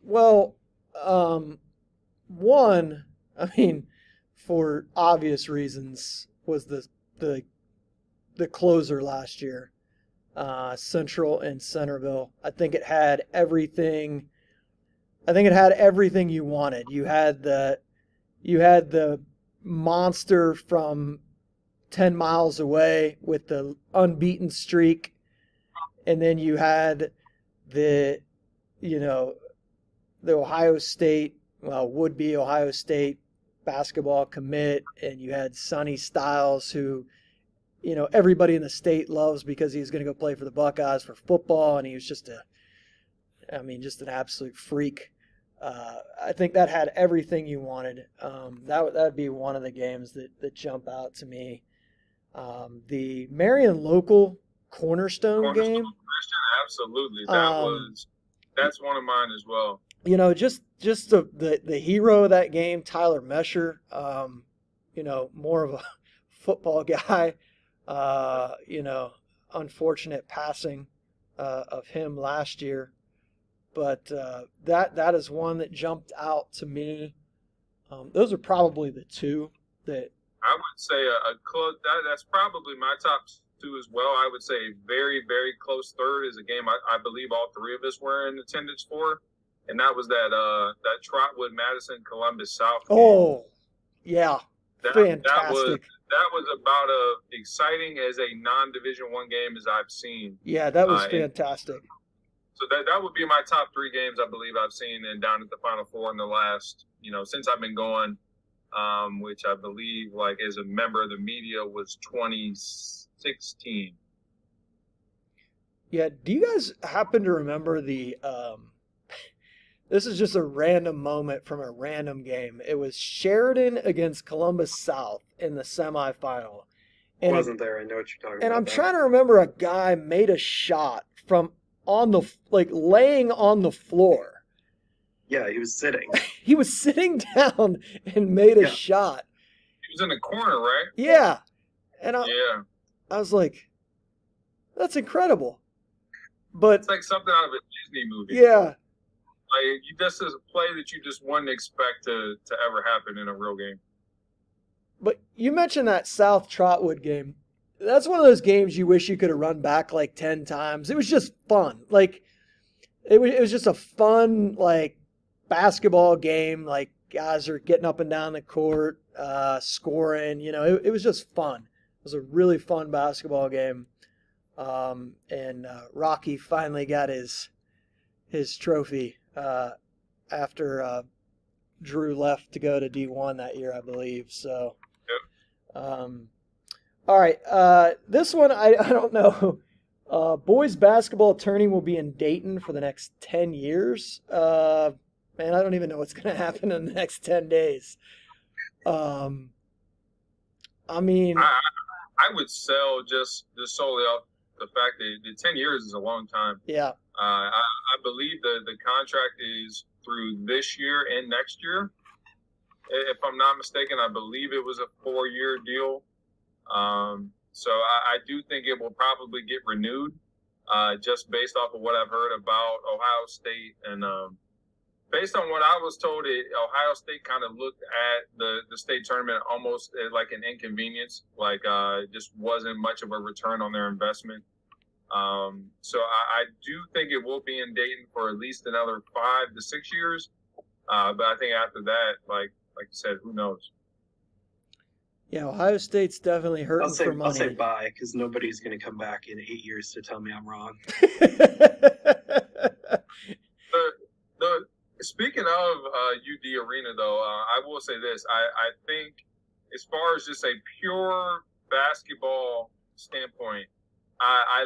Well, one, for obvious reasons, was the closer last year, Central and Centerville. I think it had everything. I think it had everything you wanted. You had the monster from 10 miles away with the unbeaten streak, and then you had the Ohio State, would-be Ohio State basketball commit, and you had Sonny Styles, who, everybody in the state loves because he's going to go play for the Buckeyes for football, and he was just an absolute freak I think that had everything you wanted. That'd be one of the games that jump out to me. The Marion local Cornerstone game. Absolutely, that's one of mine as well. Just the hero of that game, Tyler Mesher. More of a football guy. Unfortunate passing of him last year. But that is one that jumped out to me. Those are probably the two that I would say a close. That's probably my top two as well. I would say a very, very close third is a game I believe all three of us were in attendance for, and that was that Trotwood Madison Columbus South game. Oh, yeah, fantastic. That was about as exciting as a non-Division I game as I've seen. Yeah, that was fantastic. So that would be my top three games I believe I've seen and down at the Final Four in the last, since I've been going, which I believe, like, as a member of the media was 2016. Yeah, do you guys happen to remember the this is just a random moment from a random game. It was Sheridan against Columbus South in the semifinal. I wasn't there. I know what you're talking about. And I'm trying to remember, a guy made a shot from laying on the floor. Yeah, he was sitting. He was sitting down and made a shot. He was in the corner, right? Yeah. And I was like, that's incredible. But it's like something out of a Disney movie. Yeah. Like, this is a play that you just wouldn't expect to ever happen in a real game. But you mentioned that South Trotwood game. That's one of those games you wish you could have run back like 10 times. It was just fun. Like, it was just a fun, like, basketball game. Like, guys are getting up and down the court, scoring. It was just fun. It was a really fun basketball game. And Rocky finally got his trophy after Drew left to go to D1 that year, I believe. So, all right. This one, I don't know. Boys basketball tourney will be in Dayton for the next 10 years. Man, I don't even know what's going to happen in the next 10 days. I mean, I would sell just solely off the fact that the 10 years is a long time. Yeah. I believe the contract is through this year and next year. If I'm not mistaken, I believe it was a 4-year deal. So I do think it will probably get renewed, just based off of what I've heard about Ohio State. And based on what I was told, Ohio State kind of looked at the state tournament almost like an inconvenience, like just wasn't much of a return on their investment. So I do think it will be in Dayton for at least another 5 to 6 years. But I think after that, like you said, who knows? Yeah, Ohio State's definitely hurting for money. I'll say bye, because nobody's going to come back in 8 years to tell me I'm wrong. Speaking of UD Arena, though, I will say this. I think as far as just a pure basketball standpoint, I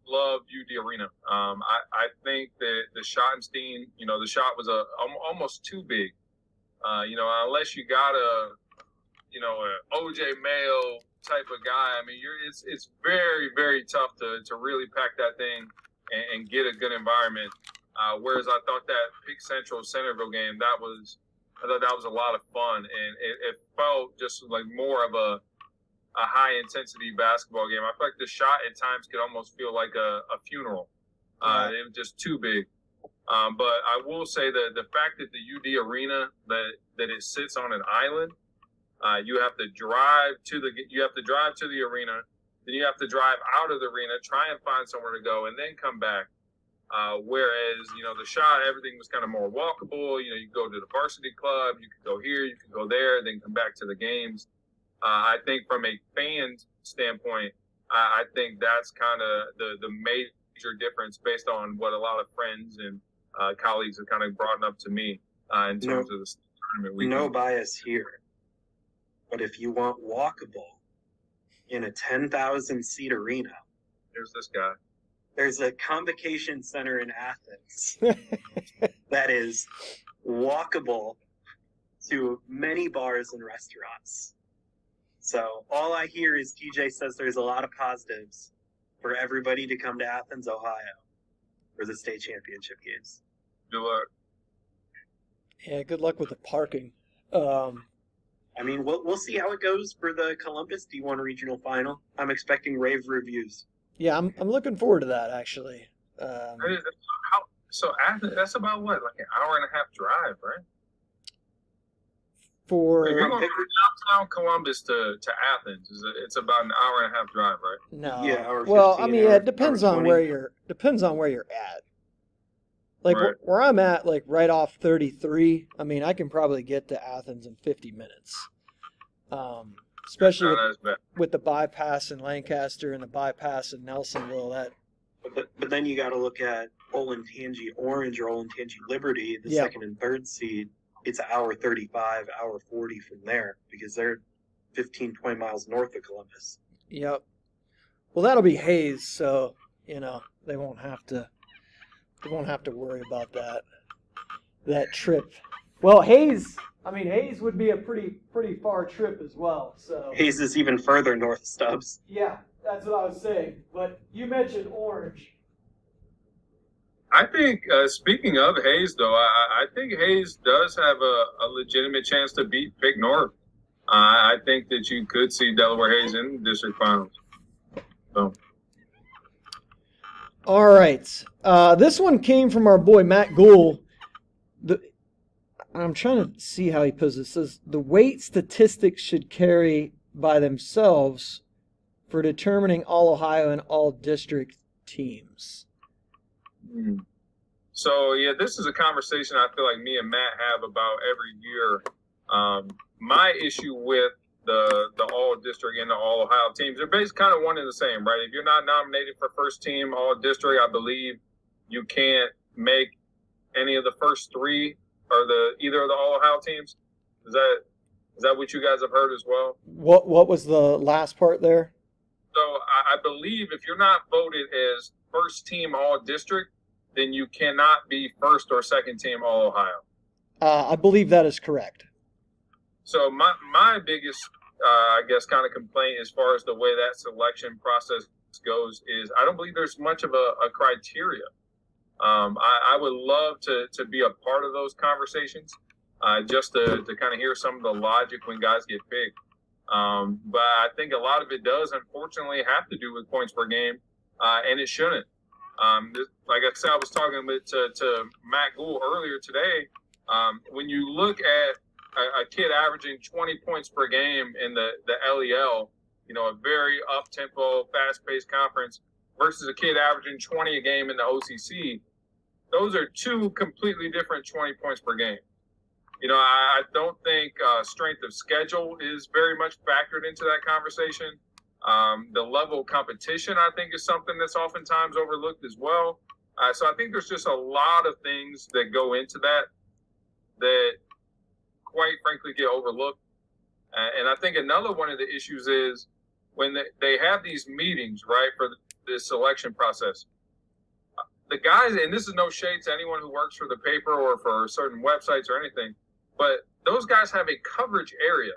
love UD Arena. I think that the Schottenstein, the shot was almost too big. Unless you got a OJ Mayo type of guy. I mean, it's very, very tough to really pack that thing and get a good environment. Whereas I thought that Pick Central Centerville game, I thought that was a lot of fun, and it felt just like more of a high intensity basketball game. I feel like the shot at times could almost feel like a funeral. It was just too big. But I will say that the fact that the UD Arena, that it sits on an island, you have to drive to the arena, then you have to drive out of the arena, try and find somewhere to go, and then come back. Whereas, the shot, everything was kind of more walkable. You could go to the varsity club, you could go here, you could go there, then come back to the games. I think from a fan standpoint, I think that's kind of the major difference based on what a lot of friends and colleagues have kind of brought up to me in terms of the tournament weekend. No bias here. But if you want walkable in a 10,000 seat arena, there's this guy. There's a convocation center in Athens that is walkable to many bars and restaurants. So all I hear is TJ says there's a lot of positives for everybody to come to Athens, Ohio for the state championship games. Good luck. Yeah, good luck with the parking. I mean, we'll see how it goes for the Columbus D1 regional final. I'm expecting rave reviews. Yeah, I'm looking forward to that, actually. So Athens, that's about what, like an hour and a half drive, right? For if you're going from downtown Columbus to Athens, it's about an hour and a half drive, right? No. Yeah, hour 15, well, I mean, hour, it depends hour on 20. where you're at. Like Right. where I'm at, like right off 33. I mean, I can probably get to Athens in 50 minutes. Especially Not as bad. with the bypass in Lancaster and the bypass in Nelsonville. That But then you got to look at Olentangy Orange or Olentangy Liberty, the Yep. second and third seed. It's an hour 35, hour 40 from there because they're 15, 20 miles north of Columbus. Yep. Well, that'll be Hayes, so they won't have to worry about that trip. Well, Hayes would be a pretty far trip as well. So Hayes is even further north, Stubbs. yeah, that's what I was saying. But you mentioned Orange. I think, speaking of Hayes, though, I think Hayes does have a legitimate chance to beat Big North. I think that you could see Delaware Hayes in the district finals. So. All right. This one came from our boy Matt Gould. I'm trying to see how he puts this. It says the weight statistics should carry by themselves for determining all Ohio and all district teams. So, yeah, this is a conversation I feel like me and Matt have about every year. My issue with the all-district and the all-Ohio teams, they're basically kind of one and the same, right? If you're not nominated for first team all-district, I believe you can't make any of the first three or either of the all-Ohio teams. Is that what you guys have heard as well? What was the last part there? So I believe if you're not voted as first team all-district, then you cannot be first or second team all-Ohio. I believe that is correct. So my biggest, I guess, kind of complaint as far as the way that selection process goes is I don't believe there's much of a criteria. I would love to be a part of those conversations, just to kind of hear some of the logic when guys get picked. But I think a lot of it does, unfortunately, have to do with points per game, and it shouldn't. Like I said, I was talking to Matt Gould earlier today. When you look at a kid averaging 20 points per game in the LEL, a very up-tempo, fast-paced conference, versus a kid averaging 20 a game in the OCC, those are two completely different 20 points per game. I don't think strength of schedule is very much factored into that conversation. The level of competition, I think, is something that's oftentimes overlooked as well. So I think there's just a lot of things that go into that quite frankly get overlooked. And I think another one of the issues is when they have these meetings, right, for the selection process. The guys, and this is no shade to anyone who works for the paper or for certain websites or anything, but those guys have a coverage area,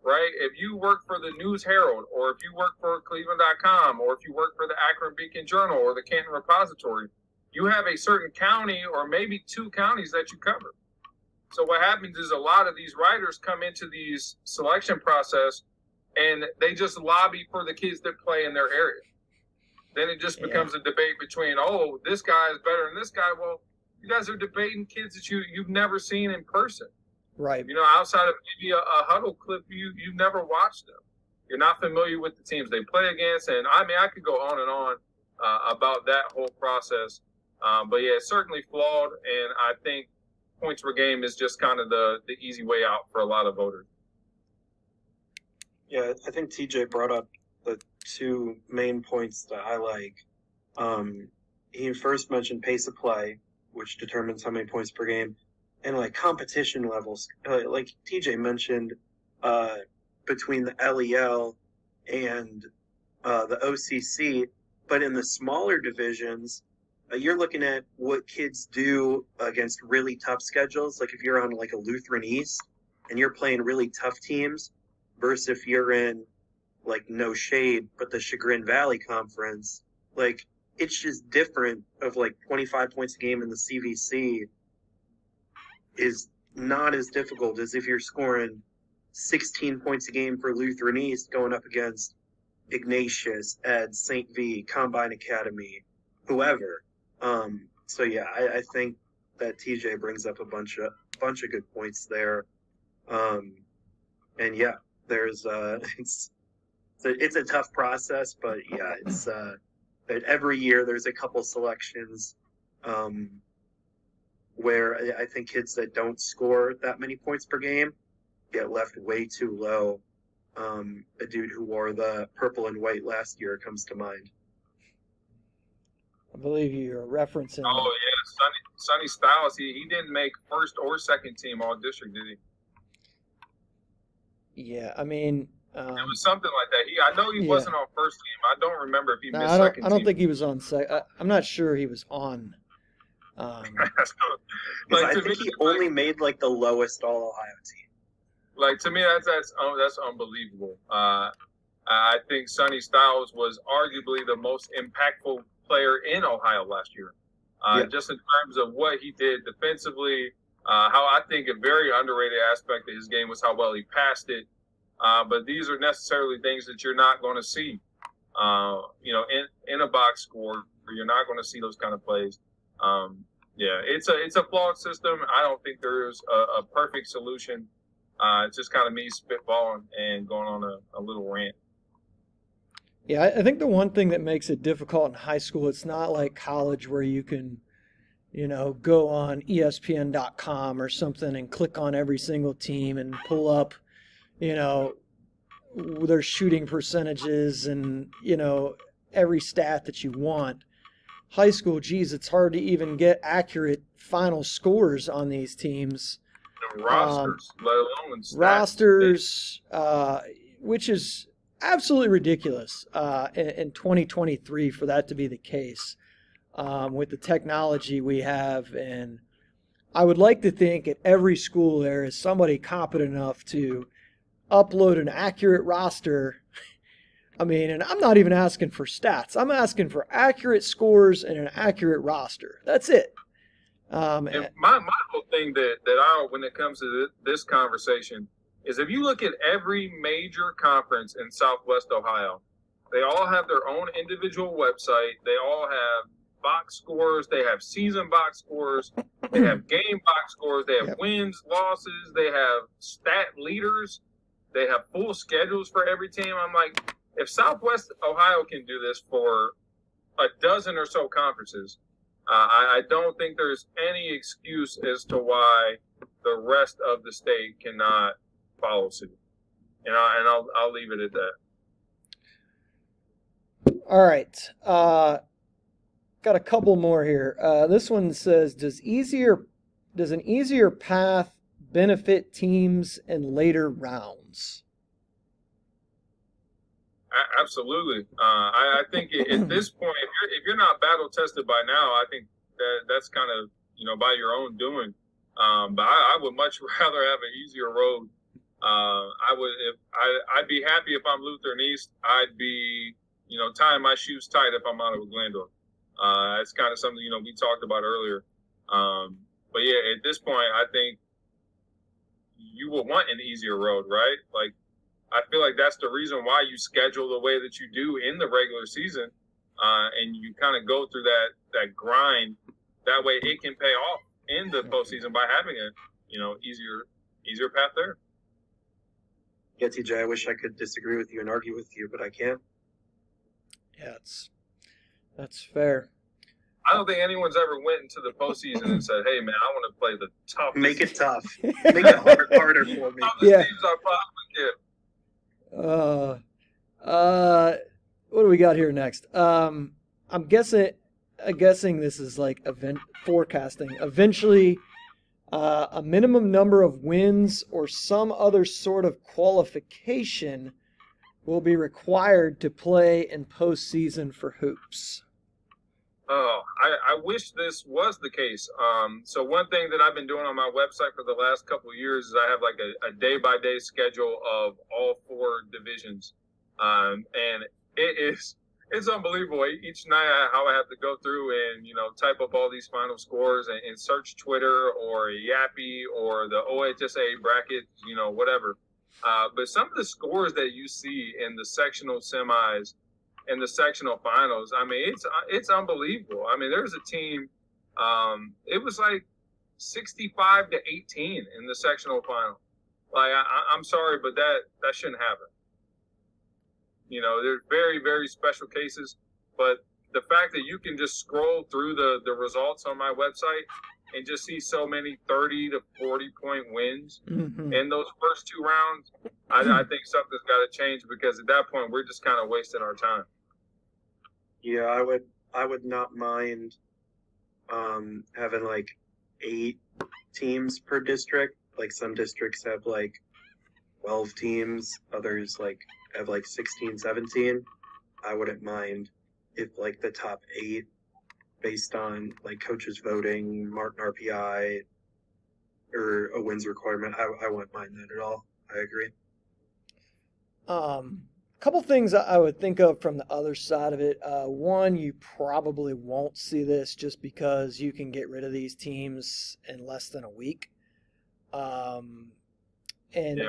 right? If you work for the News Herald, or if you work for Cleveland.com, or if you work for the Akron Beacon Journal or the Canton Repository, you have a certain county or maybe two counties that you cover. So what happens is a lot of these writers come into these selection process and they just lobby for the kids that play in their area. Then it just becomes a debate between, oh, this guy is better than this guy. Well, you guys are debating kids that you've never seen in person. Right. Outside of maybe a huddle clip, you've never watched them. You're not familiar with the teams they play against. And I could go on and on about that whole process. But yeah, it's certainly flawed. And I think points per game is just kind of the easy way out for a lot of voters. Yeah, I think TJ brought up the two main points that I like. He first mentioned pace of play, which determines how many points per game, and like competition levels. Like TJ mentioned, between the LEL and the OCC, but in the smaller divisions, you're looking at what kids do against really tough schedules. Like if you're on like a Lutheran East and you're playing really tough teams versus if you're in like no shade, but the Chagrin Valley Conference, like it's just different of like 25 points a game in the CVC is not as difficult as if you're scoring 16 points a game for Lutheran East going up against Ignatius, Ed, St. V, Combine Academy, whoever. So yeah, I think that TJ brings up a bunch of good points there. And yeah, there's it's a tough process, but yeah, it's every year there's a couple selections where I think kids that don't score that many points per game get left way too low. A dude who wore the purple and white last year comes to mind. I believe you're referencing. Oh yeah, Sonny Styles. He didn't make first or second team all district, did he? Yeah, I mean, it was something like that. I know he wasn't on first team. I don't remember if he missed second team. I don't think he was on I'm not sure he was on. I think he only made like the lowest All Ohio team. Like to me, that's unbelievable. I think Sonny Styles was arguably the most impactful player in Ohio last year. Just in terms of what he did defensively, how I think a very underrated aspect of his game was how well he passed it. But these are necessarily things that you're not going to see, in a box score. You're not going to see those kind of plays. Yeah, it's a flawed system. I don't think there's a perfect solution. It's just kind of me spitballing and going on a little rant. Yeah, I think the one thing that makes it difficult in high school, it's not like college where you can, go on ESPN.com or something and click on every single team and pull up, their shooting percentages and, every stat that you want. High school, geez, it's hard to even get accurate final scores on these teams. The rosters, let alone stats. Rosters, which is absolutely ridiculous in 2023 for that to be the case with the technology we have. And I would like to think at every school there is somebody competent enough to upload an accurate roster. I mean, and I'm not even asking for stats. I'm asking for accurate scores and an accurate roster. That's it. And my whole thing that when it comes to this conversation is if you look at every major conference in Southwest Ohio, they all have their own individual website. They all have box scores. They have season box scores. They have game box scores. They have wins, losses. They have stat leaders. They have full schedules for every team. I'm like, if Southwest Ohio can do this for a dozen or so conferences, I don't think there's any excuse as to why the rest of the state cannot follow suit. And I'll leave it at that. All right. Got a couple more here. This one says, does an easier path benefit teams in later rounds? Absolutely. I think at this point, if you're not battle tested by now, I think that's kind of by your own doing. But I would much rather have an easier road. I'd be happy if I'm Lutheran East. I'd be tying my shoes tight if I'm out of a Glandorf. It's kind of something we talked about earlier. But yeah, at this point, I think you would want an easier road, right? Like, I feel like that's the reason why you schedule the way that you do in the regular season, and you kind of go through that grind. That way, it can pay off in the postseason by having a easier path there. Yeah, TJ, I wish I could disagree with you and argue with you, but I can't. Yeah, that's fair. I don't think anyone's ever went into the postseason and said, "Hey, man, I want to play the toughest." Make it tough. Make it harder for me. Toughest teams I possibly can. What do we got here next? I'm guessing this is like event forecasting. Eventually, a minimum number of wins or some other sort of qualification will be required to play in postseason for hoops. Oh, I wish this was the case. So one thing that I've been doing on my website for the last couple of years is I have like a day-by-day schedule of all 4 divisions. And it's unbelievable. Each night how I have to go through and, type up all these final scores and search Twitter or Yappy or the OHSA bracket, whatever. But some of the scores that you see in the sectional semis and the sectional finals, I mean, it's unbelievable. I mean, there's a team, it was like 65-18 in the sectional final. Like, I'm sorry, but that shouldn't happen. There's very, very special cases, but the fact that you can just scroll through the results on my website and just see so many 30 to 40 point wins in those first 2 rounds, I think something's got to change, because at that point we're just kind of wasting our time. Yeah, I would not mind having like 8 teams per district. Like some districts have like 12 teams, others like have like 16, 17. I wouldn't mind if like the top 8, based on like coaches voting, Martin RPI, or a wins requirement. I wouldn't mind that at all. I agree. Couple things I would think of from the other side of it. One, you probably won't see this just because you can get rid of these teams in less than a week. And yeah,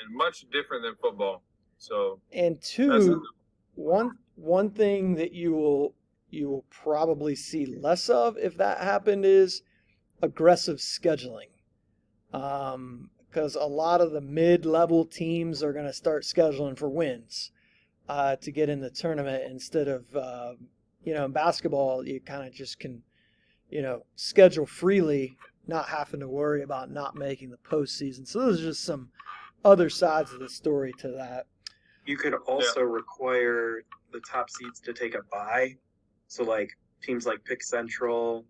much different than football. So, and 2, one thing that you will probably see less of if that happened is aggressive scheduling. Because a lot of the mid-level teams are going to start scheduling for wins to get in the tournament instead of, in basketball, you kind of just can, schedule freely, not having to worry about not making the postseason. So those are just some other sides of the story to that. You could also require the top seeds to take a bye. So, like, teams like Pick Central,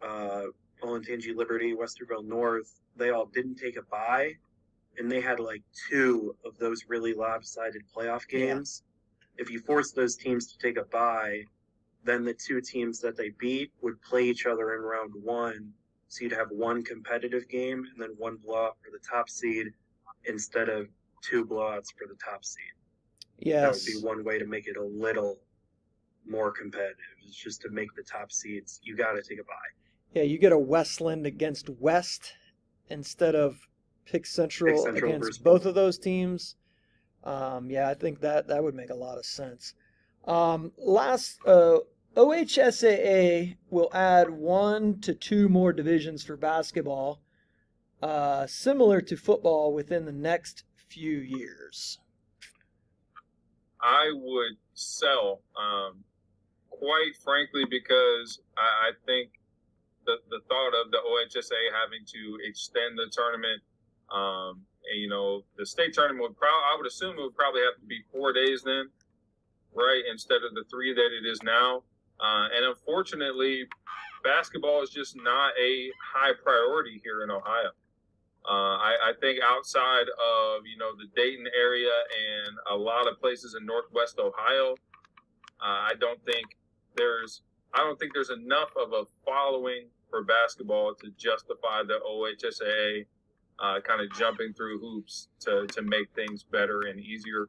Olentangy Liberty, Westerville North, they all didn't take a bye, and they had like 2 of those really lopsided playoff games. Yeah. If you force those teams to take a bye, then the 2 teams that they beat would play each other in round 1. So you'd have 1 competitive game and then 1 blowout for the top seed instead of 2 blowouts for the top seed. Yes. That would be one way to make it a little more competitive. It's just to make the top seeds, you got to take a bye. Yeah, you get a Westland against West instead of Pick Central against both of those teams. I think that would make a lot of sense. OHSAA will add 1 to 2 more divisions for basketball, similar to football, within the next few years. I would sell, quite frankly, because I think the thought of the OHSA having to extend the tournament, the state tournament I would assume it would probably have to be 4 days then, right, instead of the 3 that it is now. And unfortunately, basketball is just not a high priority here in Ohio. I think outside of, the Dayton area and a lot of places in Northwest Ohio, I don't think there's enough of a following for basketball to justify the OHSAA kind of jumping through hoops to make things better and easier.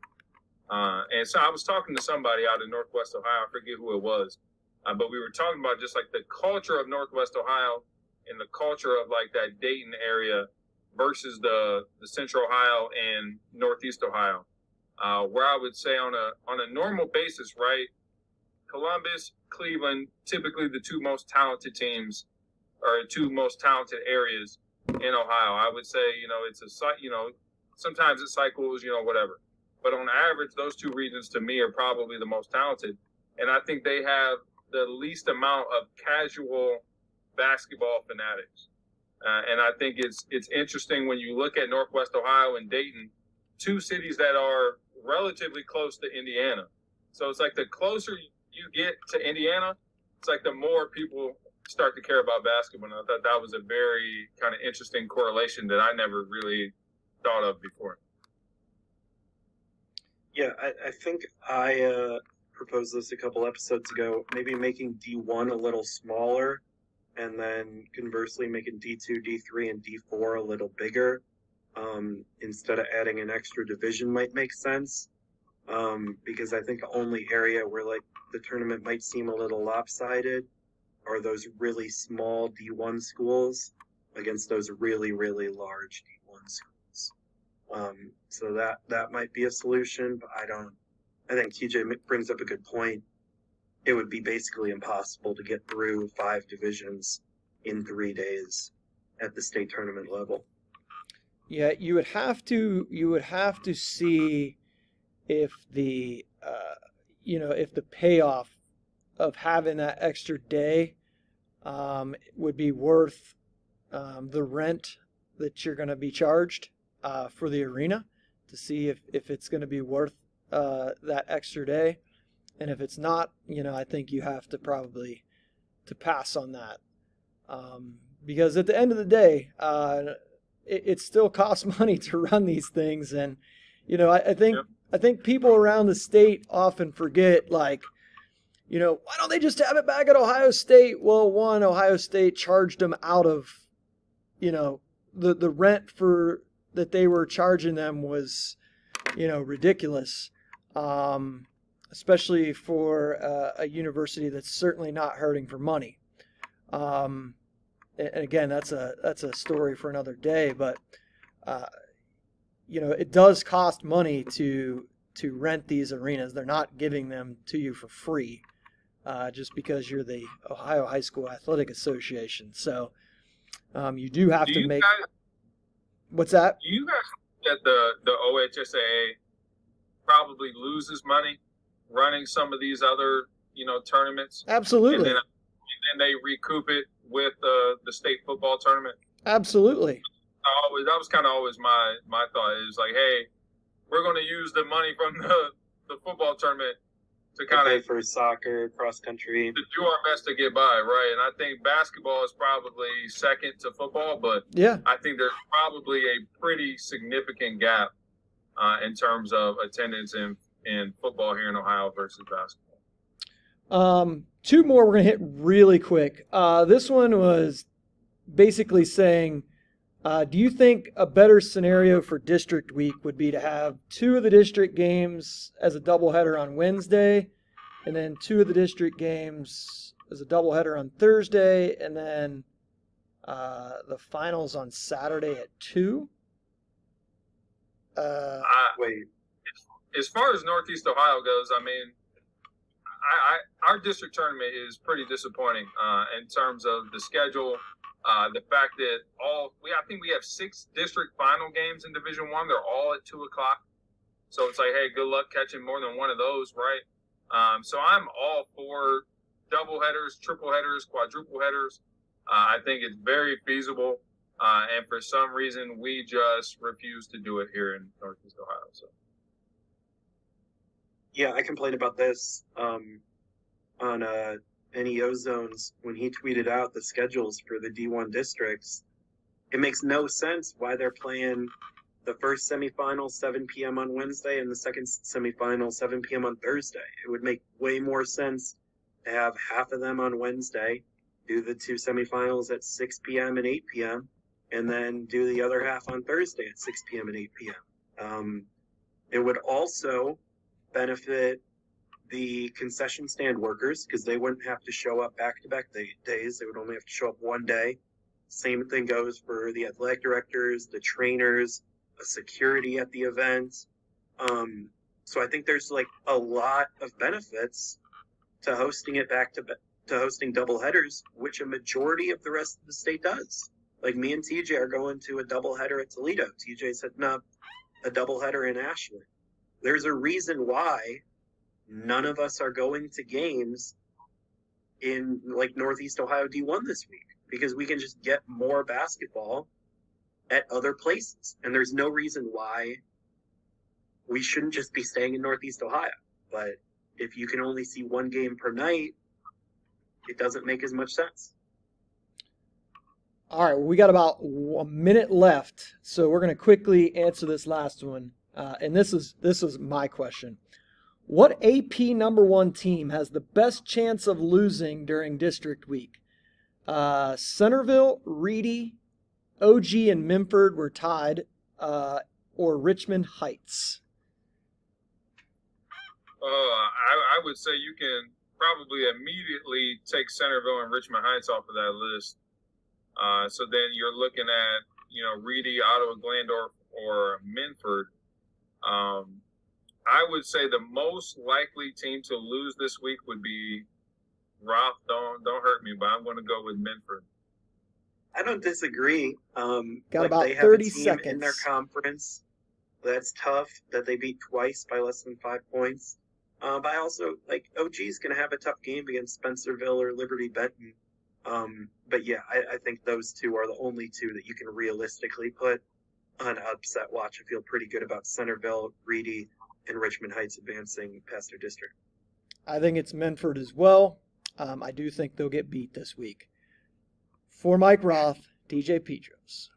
And so I was talking to somebody out in Northwest Ohio, I forget who it was, but we were talking about just like the culture of Northwest Ohio and the culture of like that Dayton area versus the Central Ohio and Northeast Ohio, where I would say on a normal basis, right, Columbus, Cleveland, typically the 2 most talented teams or 2 most talented areas in Ohio. I would say, sometimes it cycles, whatever. But on average, those 2 regions to me are probably the most talented. And I think they have the least amount of casual basketball fanatics. And I think it's interesting when you look at Northwest Ohio and Dayton, 2 cities that are relatively close to Indiana. So it's like the closer you get to Indiana, it's like the more people start to care about basketball. And I thought that was a very kind of interesting correlation that I never really thought of before. Yeah, I think I proposed this a couple episodes ago, maybe making D1 a little smaller, and then conversely making D2, D3, and D4 a little bigger. Instead of adding an extra division might make sense. Because I think the only area where like the tournament might seem a little lopsided are those really small D1 schools against those really, really large D1 schools. So that might be a solution, but I think TJ brings up a good point. It would be basically impossible to get through 5 divisions in 3 days at the state tournament level. Yeah, you would have to see if the if the payoff of having that extra day would be worth the rent that you're going to be charged for the arena, to see if it's going to be worth that extra day. And if it's not, I think you have to probably to pass on that, because at the end of the day, it still costs money to run these things. And I think people around the state often forget, like, why don't they just have it back at Ohio State? Well, one, Ohio State charged them out of, the rent for that they were charging them was, ridiculous, especially for a university that's certainly not hurting for money. And again, that's a story for another day, but it does cost money to rent these arenas. They're not giving them to you for free, just because you're the Ohio High School Athletic Association. So you do have to make. What's that? Do you guys think that the OHSAA probably loses money running some of these other tournaments? Absolutely. And then they recoup it with the state football tournament? Absolutely. That was kind of always my thought. It was like, hey, we're going to use the money from the football tournament to kind of for soccer, cross country, to do our best to get by, right? And I think basketball is probably second to football, but yeah, I think there's probably a pretty significant gap in terms of attendance in football here in Ohio versus basketball. 2 more we're going to hit really quick. This one was basically saying, do you think a better scenario for district week would be to have 2 of the district games as a doubleheader on Wednesday, and then 2 of the district games as a doubleheader on Thursday, and then the finals on Saturday at 2? Wait. As far as Northeast Ohio goes, I mean, our district tournament is pretty disappointing in terms of the schedule. The fact that I think we have 6 district final games in Division I. They're all at 2:00. So it's like, hey, good luck catching more than one of those, right? So I'm all for double headers, triple headers, quadruple headers. I think it's very feasible. And for some reason, we just refuse to do it here in Northeast Ohio. So. Yeah, I complained about this on NEO Zones when he tweeted out the schedules for the D1 districts. It makes no sense why they're playing the first semifinal 7 p.m. on Wednesday and the second semifinal 7 p.m. on Thursday. It would make way more sense to have half of them on Wednesday, do the 2 semifinals at 6 p.m. and 8 p.m., and then do the other half on Thursday at 6 p.m. and 8 p.m. It would also benefit the concession stand workers because they wouldn't have to show up back-to-back days. They would only have to show up one day. Same thing goes for the athletic directors, the trainers, the security at the event. So I think there's like a lot of benefits to hosting it to hosting double headers, which a majority of the rest of the state does. Like me and TJ are going to a double header at Toledo. TJ's setting up a double header in Ashland. There's a reason why none of us are going to games in like Northeast Ohio D1 this week, because we can just get more basketball at other places. And there's no reason why we shouldn't just be staying in Northeast Ohio. But if you can only see one game per night, it doesn't make as much sense. All right, well, we got about a minute left, so we're going to quickly answer this last one. And this is my question. What AP number 1 team has the best chance of losing during district week? Centerville, Reedy, OG, and Memphis were tied, or Richmond Heights? I would say you can probably immediately take Centerville and Richmond Heights off of that list. So then you're looking at, Reedy, Ottawa, Glandorf, or Minford. I would say the most likely team to lose this week would be Roth. Don't hurt me, but I'm going to go with Minford. I don't disagree. Got about they have 30 a team seconds in their conference that's tough, that they beat twice by less than 5 points. But I also, OG is going to have a tough game against Spencerville or Liberty Benton. But yeah, I think those two are the only two that you can realistically put on upset watch. I feel pretty good about Centerville, Reedy, and Richmond Heights advancing past their district. I think it's Menford as well. I do think they'll get beat this week. For Mike Roth, DJ Petros.